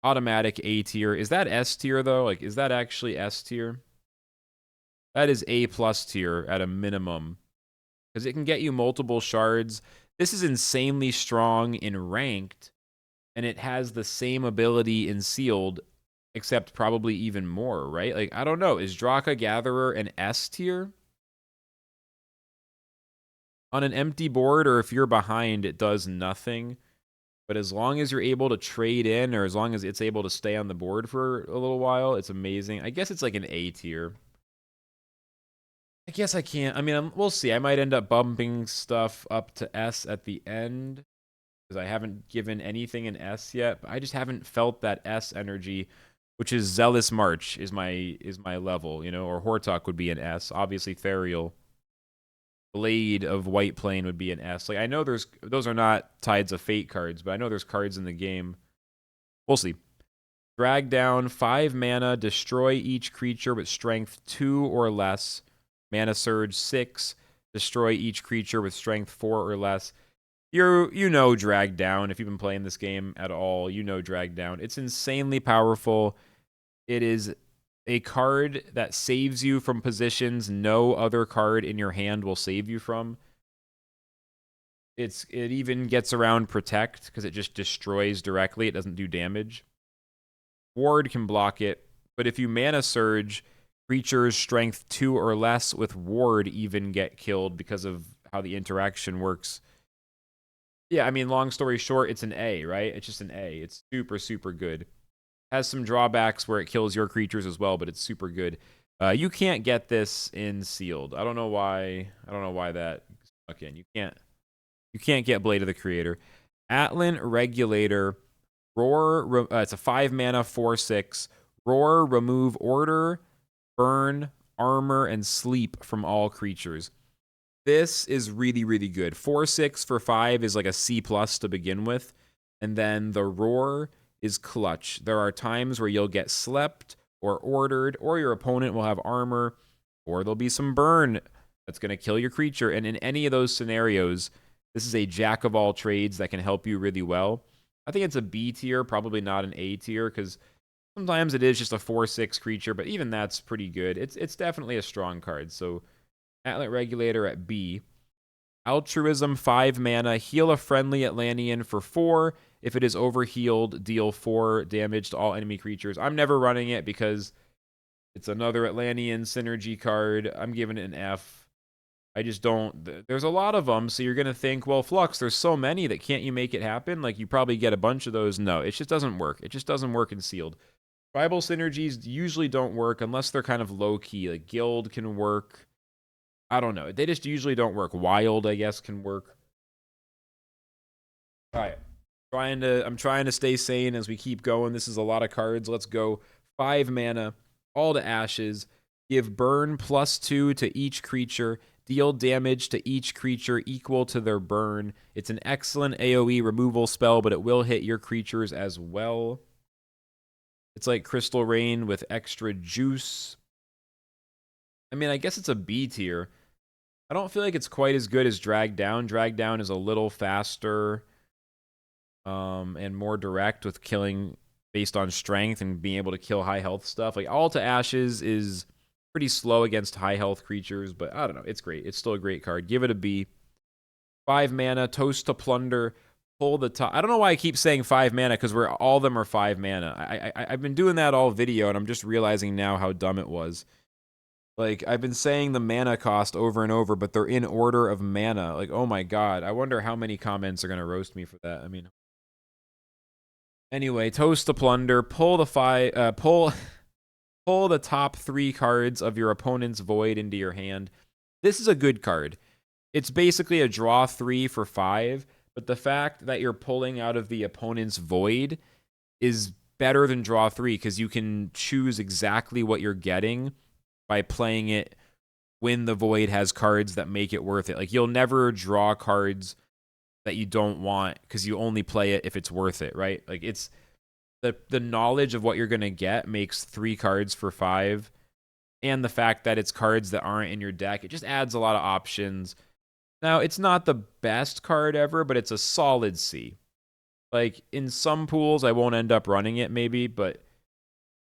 Automatic A tier. Is that S tier, though? Like, is that actually S tier? That is A plus tier at a minimum. Because it can get you multiple shards. This is insanely strong in ranked, and it has the same ability in sealed, except probably even more, right? Like, I don't know. Is Draka Gatherer an S tier? On an empty board, or if you're behind, it does nothing. But as long as you're able to trade in, or as long as it's able to stay on the board for a little while, it's amazing. I guess it's like an A tier. I guess I can't. I mean, we'll see. I might end up bumping stuff up to S at the end because I haven't given anything an S yet. But I just haven't felt that S energy, which is Zealous March is my level, you know, or Hortok would be an S. Obviously, Therial. Blade of White Plane would be an S. Like, I know those are not Tides of Fate cards, but I know there's cards in the game. We'll see. Drag down, 5 mana, destroy each creature with strength 2 or less. Mana Surge, 6. Destroy each creature with strength 4 or less. You know Drag Down. If you've been playing this game at all, you know Drag Down. It's insanely powerful. It is a card that saves you from positions no other card in your hand will save you from. It even gets around Protect because it just destroys directly. It doesn't do damage. Ward can block it, but if you Mana Surge, creatures strength 2 or less with Ward even get killed because of how the interaction works. Yeah, I mean, long story short, it's an A, right? It's just an A. It's super, super good. Has some drawbacks where it kills your creatures as well, but it's super good. You can't get this in sealed. I don't know why. I don't know why that stuck in. You can't get Blade of the Creator. Atlan Regulator. Roar. It's a 5 mana 4/6. Roar. Remove order, burn, armor, and sleep from all creatures. This is really, really good. 4/6 for 5 is like a C plus to begin with, and then the Roar is clutch. There are times where you'll get slept or ordered, or your opponent will have armor, or there'll be some burn that's going to kill your creature. And in any of those scenarios, this is a jack of all trades that can help you really well. I think it's a B tier, probably not an A tier, because sometimes it is just a 4/6 creature, but even that's pretty good. It's definitely a strong card. So Atlant Regulator at B. Altruism, 5 mana, heal a friendly Atlantean for 4. If it is overhealed, deal 4 damage to all enemy creatures. I'm never running it because It's another Atlantean synergy card. I'm giving it an F. I just don't. There's a lot of them, so you're going to think, well, Flux, there's so many that can't you make it happen? Like, you probably get a bunch of those. No, it just doesn't work. It just doesn't work in sealed. Tribal synergies usually don't work unless they're kind of low key. Like, Guild can work. I don't know. They just usually don't work. Wild, I guess, can work. All right. I'm trying to stay sane as we keep going. This is a lot of cards. Let's go. 5 mana, all to ashes. Give burn +2 to each creature. Deal damage to each creature equal to their burn. It's an excellent AoE removal spell, but it will hit your creatures as well. It's like Crystal Rain with extra juice. I mean, I guess it's a B tier. I don't feel like it's quite as good as Drag Down. Drag Down is a little faster and more direct with killing based on strength and being able to kill high health stuff. Like, All to Ashes is pretty slow against high health creatures, but I don't know. It's great. It's still a great card. Give it a B. 5 mana, Toast to Plunder, pull the top. I don't know why I keep saying 5 mana because all of them are 5 mana. I've been doing that all video, and I'm just realizing now how dumb it was. Like, I've been saying the mana cost over and over, but they're in order of mana. Like, oh my god. I wonder how many comments are going to roast me for that. I mean, anyway, Toast to Plunder, pull the pull the top 3 cards of your opponent's void into your hand. This is a good card. It's basically a draw 3 for 5, but the fact that you're pulling out of the opponent's void is better than draw 3 because you can choose exactly what you're getting by playing it when the void has cards that make it worth it. Like, you'll never draw cards that you don't want because you only play it if it's worth it, right? Like, it's the knowledge of what you're going to get makes 3 cards for 5, and the fact that it's cards that aren't in your deck, it just adds a lot of options. Now, it's not the best card ever, but it's a solid C. Like, in some pools, I won't end up running it maybe, but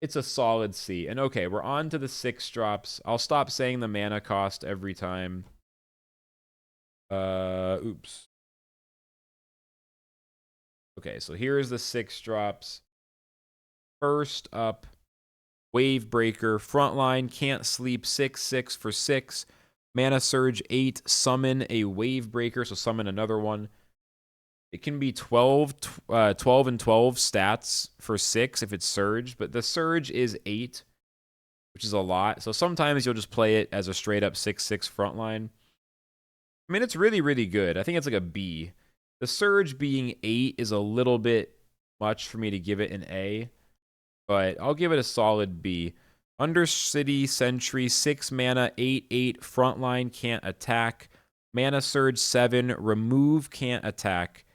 it's a solid C. And okay, we're on to the 6 drops. I'll stop saying the mana cost every time. Oops. Okay, so here's the 6 drops. First up, Wavebreaker. Frontline, can't sleep, 6/6 for 6. Mana Surge 8, summon a Wavebreaker, so summon another one. It can be 12 and 12 stats for 6 if it's Surge, but the Surge is 8, which is a lot. So sometimes you'll just play it as a straight up 6/6 frontline. I mean, it's really, really good. I think it's like a B. The Surge being 8 is a little bit much for me to give it an A, but I'll give it a solid B. Undercity Sentry, 6 mana, 8/8, frontline, can't attack. Mana Surge 7, remove, can't attack.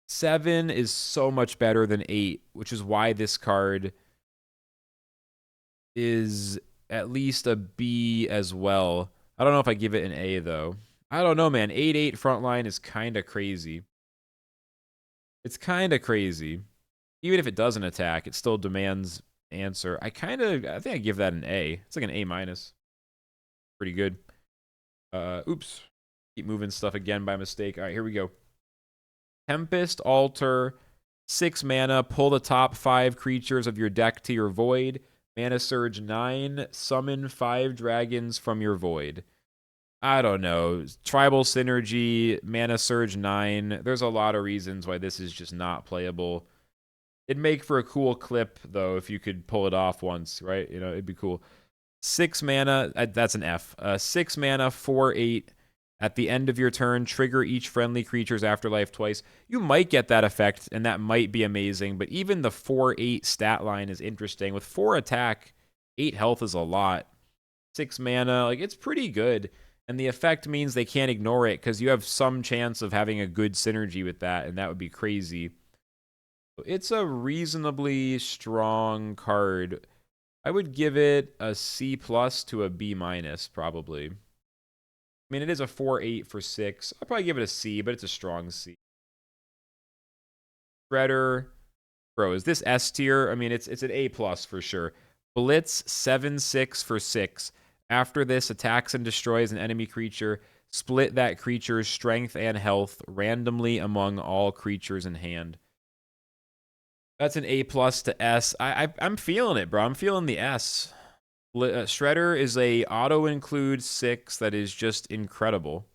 7 is so much better than 8, which is why this card is at least a B as well. I don't know if I give it an A, though. I don't know, man. 8/8 frontline is kind of crazy. It's kind of crazy. Even if it doesn't attack, it still demands answer. I think I give that an A. It's like an A minus. Pretty good. Oops. Keep moving stuff again by mistake. All right, here we go. Tempest Altar, 6 mana, pull the top 5 creatures of your deck to your void. Mana Surge 9, summon 5 dragons from your void. I don't know. Tribal Synergy, Mana Surge 9. There's a lot of reasons why this is just not playable. It'd make for a cool clip, though, if you could pull it off once, right? You know, it'd be cool. 6 mana, that's an F. 6 mana, 4/8. At the end of your turn, trigger each friendly creature's afterlife twice. You might get that effect, and that might be amazing, but even the 4/8 stat line is interesting. With 4 attack, 8 health is a lot. 6 mana, like, it's pretty good. And the effect means they can't ignore it, because you have some chance of having a good synergy with that, and that would be crazy. It's a reasonably strong card. I would give it a C+ to a B-, probably. I mean, it is a 4/8 for 6. I'll probably give it a C, but it's a strong C. Shredder. Bro, is this S tier? I mean, it's an A+ for sure. Blitz, 7/6 for 6. After this, attacks and destroys an enemy creature. Split that creature's strength and health randomly among all creatures in hand. That's an A+ to S. I'm feeling it, bro. I'm feeling the S. Shredder is a auto-include 6 that is just incredible.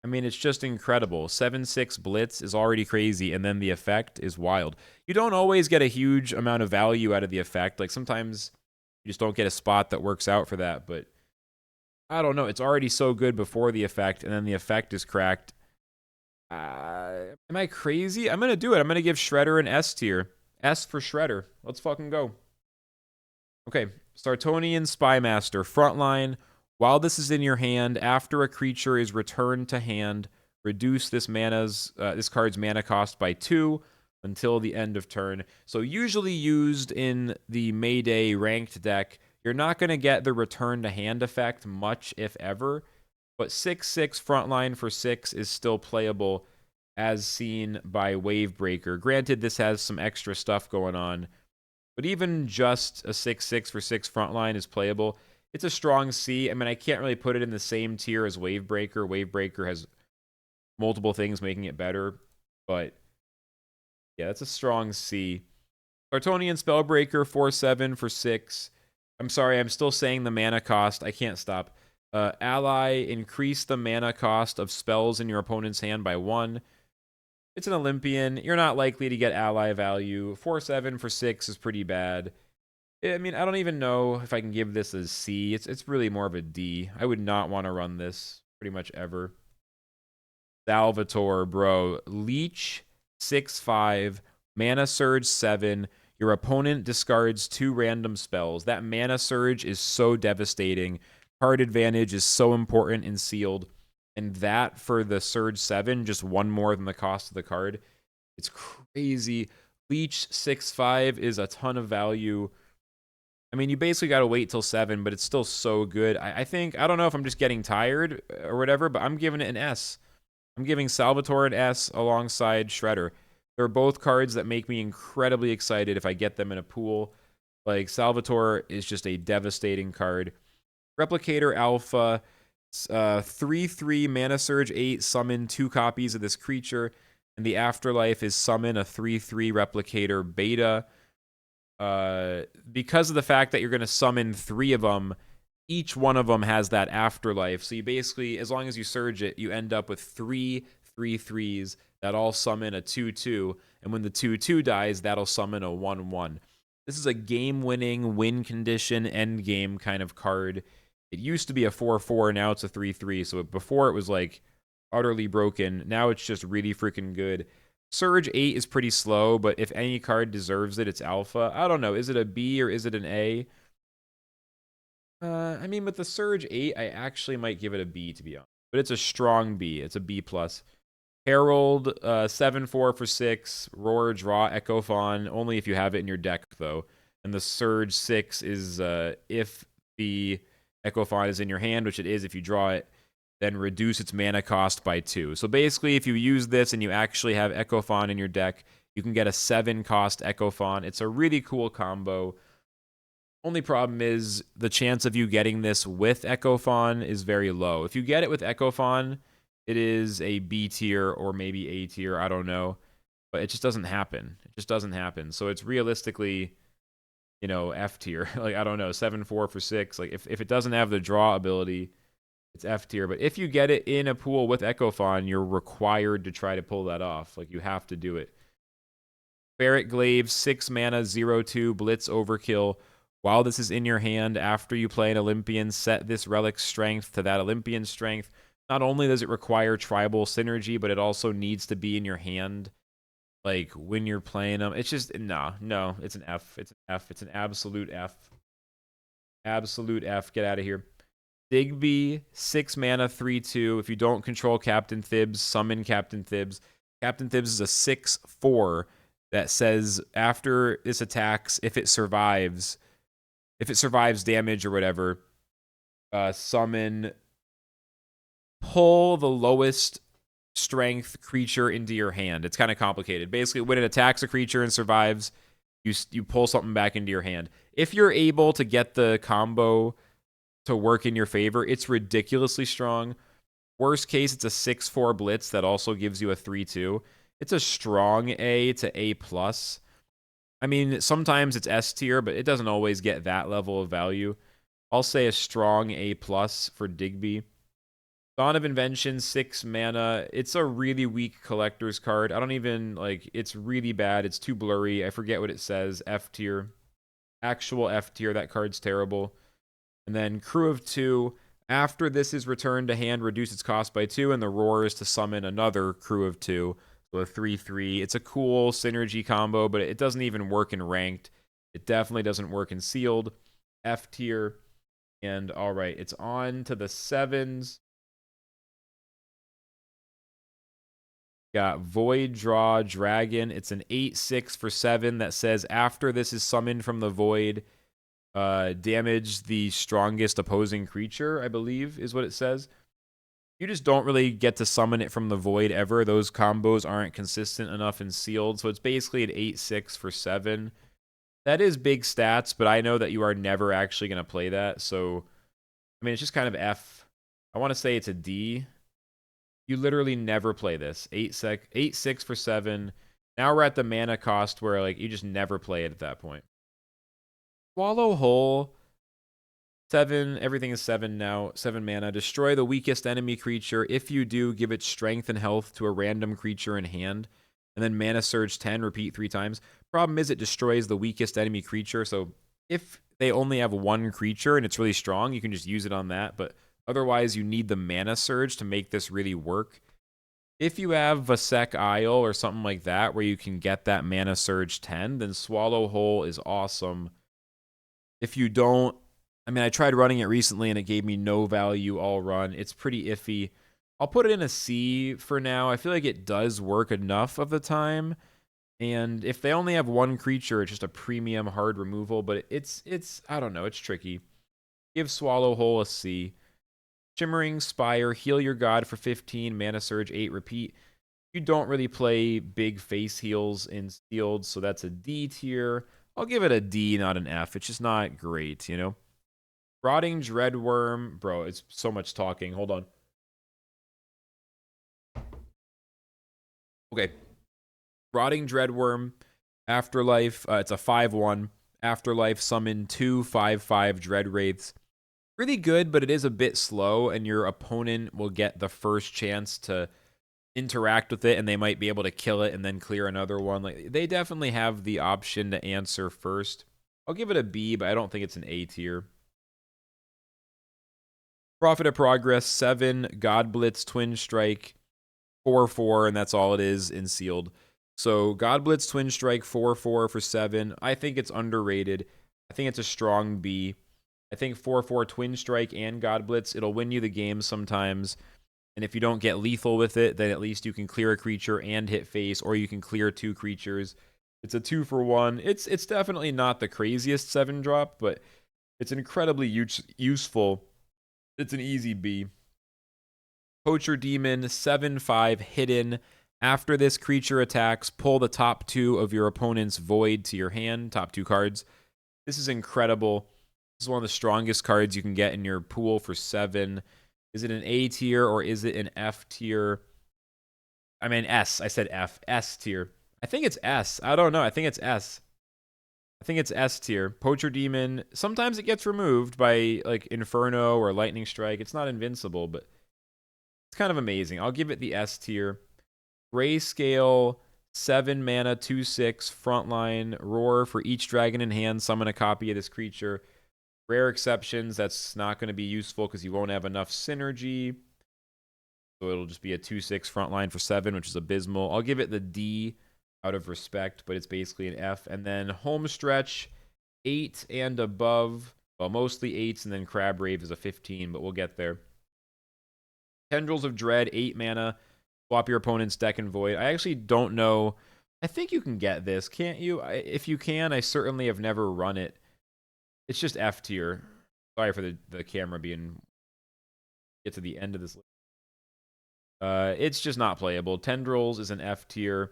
I mean, it's just incredible. 7/6 Blitz is already crazy, and then the effect is wild. You don't always get a huge amount of value out of the effect. Like, sometimes you just don't get a spot that works out for that, but I don't know. It's already so good before the effect, and then the effect is cracked. Am I crazy? I'm going to do it. I'm going to give Shredder an S tier. S for Shredder. Let's fucking go. Okay, Sartonian Spymaster. Frontline. While this is in your hand, after a creature is returned to hand, reduce this card's mana cost by 2 until the end of turn. So usually used in the Mayday ranked deck, you're not going to get the return to hand effect much, if ever. But 6/6 frontline for 6 is still playable, as seen by Wavebreaker. Granted, this has some extra stuff going on, but even just a 6/6 for 6 frontline is playable. It's a strong C. I mean, I can't really put it in the same tier as Wavebreaker. Wavebreaker has multiple things making it better, but yeah, that's a strong C. Sartonian Spellbreaker, 4/7 for 6. I'm sorry, I'm still saying the mana cost. I can't stop. Ally, increase the mana cost of spells in your opponent's hand by 1. It's an Olympian. You're not likely to get ally value. 4/7 for 6 is pretty bad. I mean, I don't even know if I can give this a C. It's really more of a D. I would not want to run this pretty much ever. Salvatore, bro. Leech, 6/5. Mana Surge, 7. Your opponent discards 2 random spells. That Mana Surge is so devastating. Card advantage is so important in Sealed. And that for the Surge 7, just 1 more than the cost of the card. It's crazy. Leech, 6/5 is a ton of value. I mean, you basically got to wait till 7, but it's still so good. I think, I don't know if I'm just getting tired or whatever, but I'm giving it an S. I'm giving Salvatore an S alongside Shredder. They're both cards that make me incredibly excited if I get them in a pool. Like, Salvatore is just a devastating card. Replicator Alpha, 3/3 Mana Surge 8, summon 2 copies of this creature. And the afterlife is summon a 3/3 Replicator Beta. Because of the fact that you're going to summon 3 of them, each one of them has that afterlife. So you basically, as long as you surge it, you end up with 3 3/3s that all summon a 2/2. And when the 2/2 dies, that'll summon a 1/1. This is a game-winning, win condition, end game kind of card. It used to be a 4/4, now it's a 3/3. So before it was like utterly broken. Now it's just really freaking good. Surge 8 is pretty slow, but if any card deserves it, it's Alpha. I don't know. Is it a B or is it an A? I mean, with the Surge 8, I actually might give it a B, to be honest. But it's a strong B. It's a B+. Herald, 7/4 for 6. Roar, draw, Echo Fawn. Only if you have it in your deck, though. And the Surge 6 is if the Echo Fawn is in your hand, which it is if you draw it, then reduce its mana cost by 2. So basically, if you use this and you actually have Echo Fawn in your deck, you can get a 7 cost Echo Fawn. It's a really cool combo. Only problem is the chance of you getting this with Echo Fawn is very low. If you get it with Echo Fawn, it is a B tier or maybe A tier. I don't know. But it just doesn't happen. It just doesn't happen. So it's realistically, you know, F tier. Like, I don't know, 7/4 for 6. Like, if it doesn't have the draw ability, it's F tier. But if you get it in a pool with Echo Fawn, you're required to try to pull that off. Like, you have to do it. Ferret Glaive, 6 mana, 0/2, Blitz Overkill. While this is in your hand, after you play an Olympian, set this Relic's strength to that Olympian strength. Not only does it require tribal synergy, but it also needs to be in your hand, like, when you're playing them. It's just, no, it's an F. It's an F. It's an absolute F. Absolute F. Get out of here. Digby, 6 mana, 3/2. If you don't control Captain Thibs, summon Captain Thibs. Captain Thibs is a 6/4 that says after this attacks, if it survives damage or whatever, summon, pull the lowest strength creature into your hand. It's kind of complicated. Basically, when it attacks a creature and survives, you pull something back into your hand. If you're able to get the combo to work in your favor, it's ridiculously strong. Worst case, it's a 6/4 Blitz that also gives you a 3/2. It's a strong A to A+. I mean, sometimes it's S tier, but it doesn't always get that level of value. I'll say a strong A plus for Digby. Dawn of Invention, 6 mana. It's a really weak collector's card. I don't even, like, it's really bad. It's too blurry. I forget what it says. F tier. Actual F tier. That card's terrible. And then Crew of 2. After this is returned to hand, reduce its cost by 2, and the Roar is to summon another Crew of 2. So a 3/3. It's a cool synergy combo, but it doesn't even work in ranked. It definitely doesn't work in sealed. F tier. And all right, it's on to the 7s. Got Void Draw Dragon. It's an 8/6 for 7 that says after this is summoned from the void, damage the strongest opposing creature, I believe is what it says. You just don't really get to summon it from the void ever. Those combos aren't consistent enough in sealed. So it's basically an 8/6 for 7. That is big stats, but I know that you are never actually going to play that. So, I mean, it's just kind of F. I want to say it's a D. You literally never play this. 8/6 for 7. Now we're at the mana cost where like you just never play it at that point. Swallow Whole. 7. Everything is 7 now. 7 mana. Destroy the weakest enemy creature. If you do, give it strength and health to a random creature in hand. And then mana surge 10. Repeat 3 times. Problem is it destroys the weakest enemy creature. So if they only have one creature and it's really strong, you can just use it on that. But otherwise, you need the mana surge to make this really work. If you have Vasek Isle or something like that where you can get that mana surge 10, then Swallow Whole is awesome. If you don't, I mean, I tried running it recently and it gave me no value all run. It's pretty iffy. I'll put it in a C for now. I feel like it does work enough of the time. And if they only have one creature, it's just a premium hard removal. But it's I don't know, it's tricky. Give Swallow Whole a C. Shimmering Spire, heal your god for 15, mana surge 8, repeat. You don't really play big face heals in sealed, so that's a D tier. I'll give it a D, not an F. It's just not great, you know? Rotting Dreadworm. Bro, it's so much talking. Hold on. Okay. Rotting Dreadworm. Afterlife. It's a 5/1. Afterlife, summon 2 5/5 Dread Wraiths. Really good, but it is a bit slow, and your opponent will get the first chance to interact with it, and they might be able to kill it and then clear another one. Like, they definitely have the option to answer first. I'll give it a B, but I don't think it's an A tier. Prophet of Progress, 7, God Blitz, Twin Strike, 4/4, and that's all it is in sealed. So God Blitz, Twin Strike, 4/4 for 7. I think it's underrated. I think it's a strong B. I think 4/4 Twin Strike and God Blitz, it'll win you the game sometimes. And if you don't get lethal with it, then at least you can clear a creature and hit face, or you can clear 2 creatures. It's a 2-for-1. It's definitely not the craziest 7-drop, but it's incredibly useful. It's an easy B. Poacher Demon, 7/5 hidden. After this creature attacks, pull the top 2 of your opponent's void to your hand, top 2 cards. This is incredible. This is one of the strongest cards you can get in your pool for 7. Is it an A tier or is it an F tier? I mean, S. I said F. S tier. I think it's S. I don't know. I think it's S. I think it's S tier. Poacher Demon. Sometimes it gets removed by like Inferno or Lightning Strike. It's not invincible, but it's kind of amazing. I'll give it the S tier. Grayscale, 7 mana, 2/6, frontline, roar for each dragon in hand, summon a copy of this creature. Rare exceptions, that's not going to be useful because you won't have enough synergy. So it'll just be a 2/6 frontline for 7, which is abysmal. I'll give it the D out of respect, but it's basically an F. And then home stretch, 8 and above. Well, mostly 8s, and then Crab Rave is a 15, but we'll get there. Tendrils of Dread, 8 mana. Swap your opponent's deck and void. I actually don't know. I think you can get this, can't you? If you can, I certainly have never run it. It's just F tier. Sorry for the camera being... Get to the end of this. It's just not playable. Tendrils is an F tier.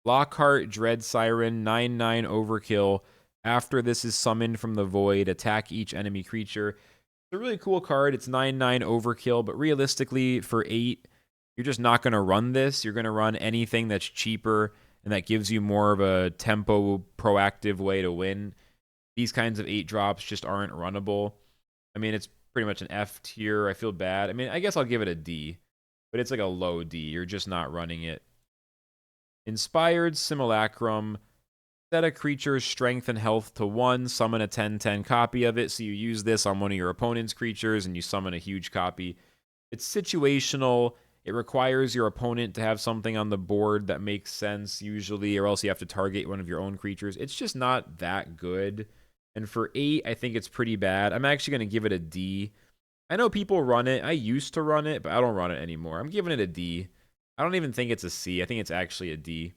Lockhart, Dread Siren, 9/9 overkill. After this is summoned from the void, attack each enemy creature. It's a really cool card. It's 9/9 overkill, but realistically, for 8, you're just not going to run this. You're going to run anything that's cheaper and that gives you more of a tempo, proactive way to win. These kinds of 8 drops just aren't runnable. I mean, it's pretty much an F tier. I feel bad. I mean, I guess I'll give it a D, but it's like a low D. You're just not running it. Inspired Simulacrum. Set a creature's strength and health to 1, summon a 10/10 copy of it. So you use this on one of your opponent's creatures and you summon a huge copy. It's situational. It requires your opponent to have something on the board that makes sense usually, or else you have to target one of your own creatures. It's just not that good. And for 8, I think it's pretty bad. I'm actually going to give it a D. I know people run it. I used to run it, but I don't run it anymore. I'm giving it a D. I don't even think it's a C. I think it's actually a D.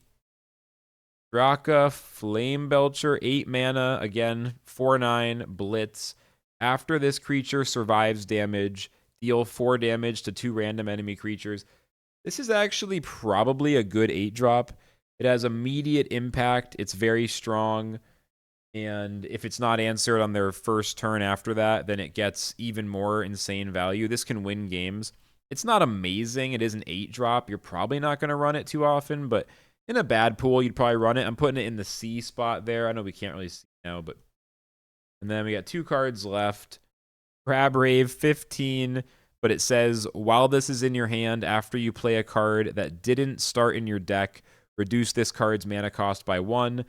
Draka, Flame Belcher, 8 mana, again, 4/9, Blitz. After this creature survives damage, deal 4 damage to 2 random enemy creatures. This is actually probably a good 8-drop. It has immediate impact, it's very strong, and if it's not answered on their first turn after that, then it gets even more insane value. This can win games. It's not amazing, it is an 8-drop. You're probably not going to run it too often, but in a bad pool, you'd probably run it. I'm putting it in the C spot there. I know we can't really see now, but... And then we got 2 cards left. Crab Rave, 15, but it says, while this is in your hand, after you play a card that didn't start in your deck, reduce this card's mana cost by 1,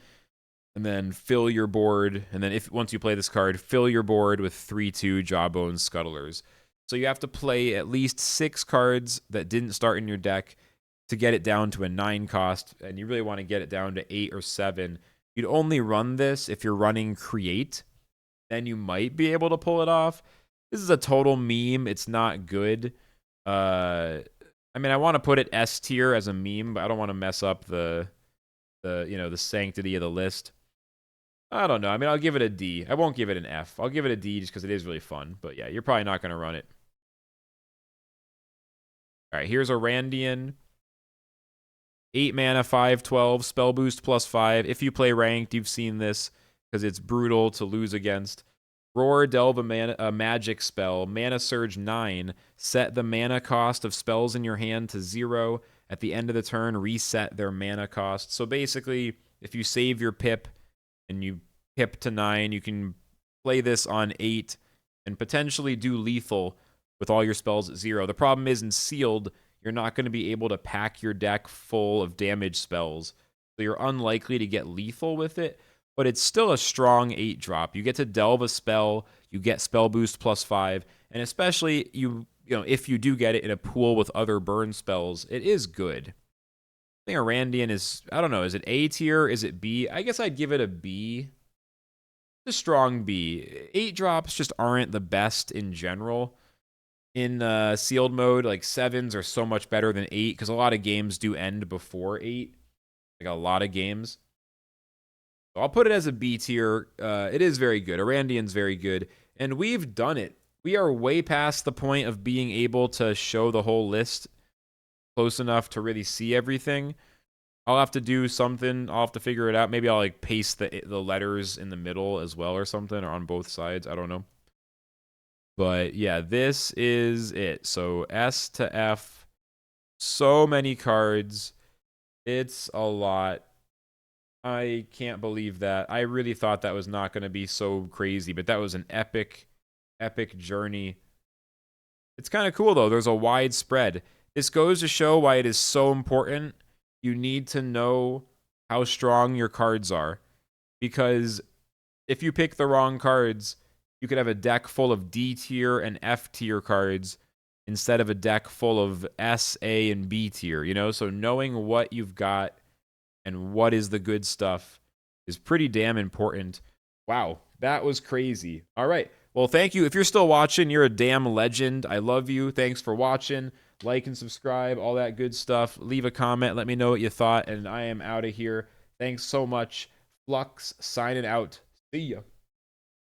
and then fill your board. And then once you play this card, fill your board with 3/2 Jawbone Scuttlers. So you have to play at least 6 cards that didn't start in your deck to get it down to a 9 cost, and you really want to get it down to 8 or 7. You'd only run this if you're running Create. Then you might be able to pull it off. This is a total meme. It's not good. I mean, I want to put it S tier as a meme, but I don't want to mess up the sanctity of the list. I don't know. I mean, I'll give it a D. I won't give it an F. I'll give it a D just because it is really fun. But yeah, you're probably not going to run it. All right, here's a Randian. 8 mana, 5/12, spell boost +5. If you play ranked, you've seen this because it's brutal to lose against. Roar, delve a magic spell. Mana Surge 9. Set the mana cost of spells in your hand to 0. At the end of the turn, reset their mana cost. So basically, if you save your pip and you pip to 9, you can play this on 8 and potentially do lethal with all your spells at 0. The problem is in sealed, you're not going to be able to pack your deck full of damage spells. So you're unlikely to get lethal with it, but it's still a strong 8-drop. You get to delve a spell, you get spell boost +5, and especially if you do get it in a pool with other burn spells, it is good. I think Arandian is, I don't know, is it A tier? Is it B? I guess I'd give it a B. A strong B. 8-drops just aren't the best in general. In sealed mode, like 7s are so much better than 8 because a lot of games do end before 8. Like a lot of games. So I'll put it as a B tier. It is very good. Arandian's very good. And we've done it. We are way past the point of being able to show the whole list close enough to really see everything. I'll have to do something. I'll have to figure it out. Maybe I'll like paste the letters in the middle as well or something, or on both sides. I don't know. But yeah, this is it. So S to F. So many cards. It's a lot. I can't believe that. I really thought that was not going to be so crazy, but that was an epic journey. It's kind of cool, though. There's a wide spread. This goes to show why it is so important. You need to know how strong your cards are. Because if you pick the wrong cards, you could have a deck full of D tier and F tier cards instead of a deck full of S, A, and B tier, you know? So knowing what you've got and what is the good stuff is pretty damn important. Wow, that was crazy. All right. Well, thank you. If you're still watching, you're a damn legend. I love you. Thanks for watching. Like and subscribe, all that good stuff. Leave a comment. Let me know what you thought, and I am out of here. Thanks so much. Flux signing out. See ya.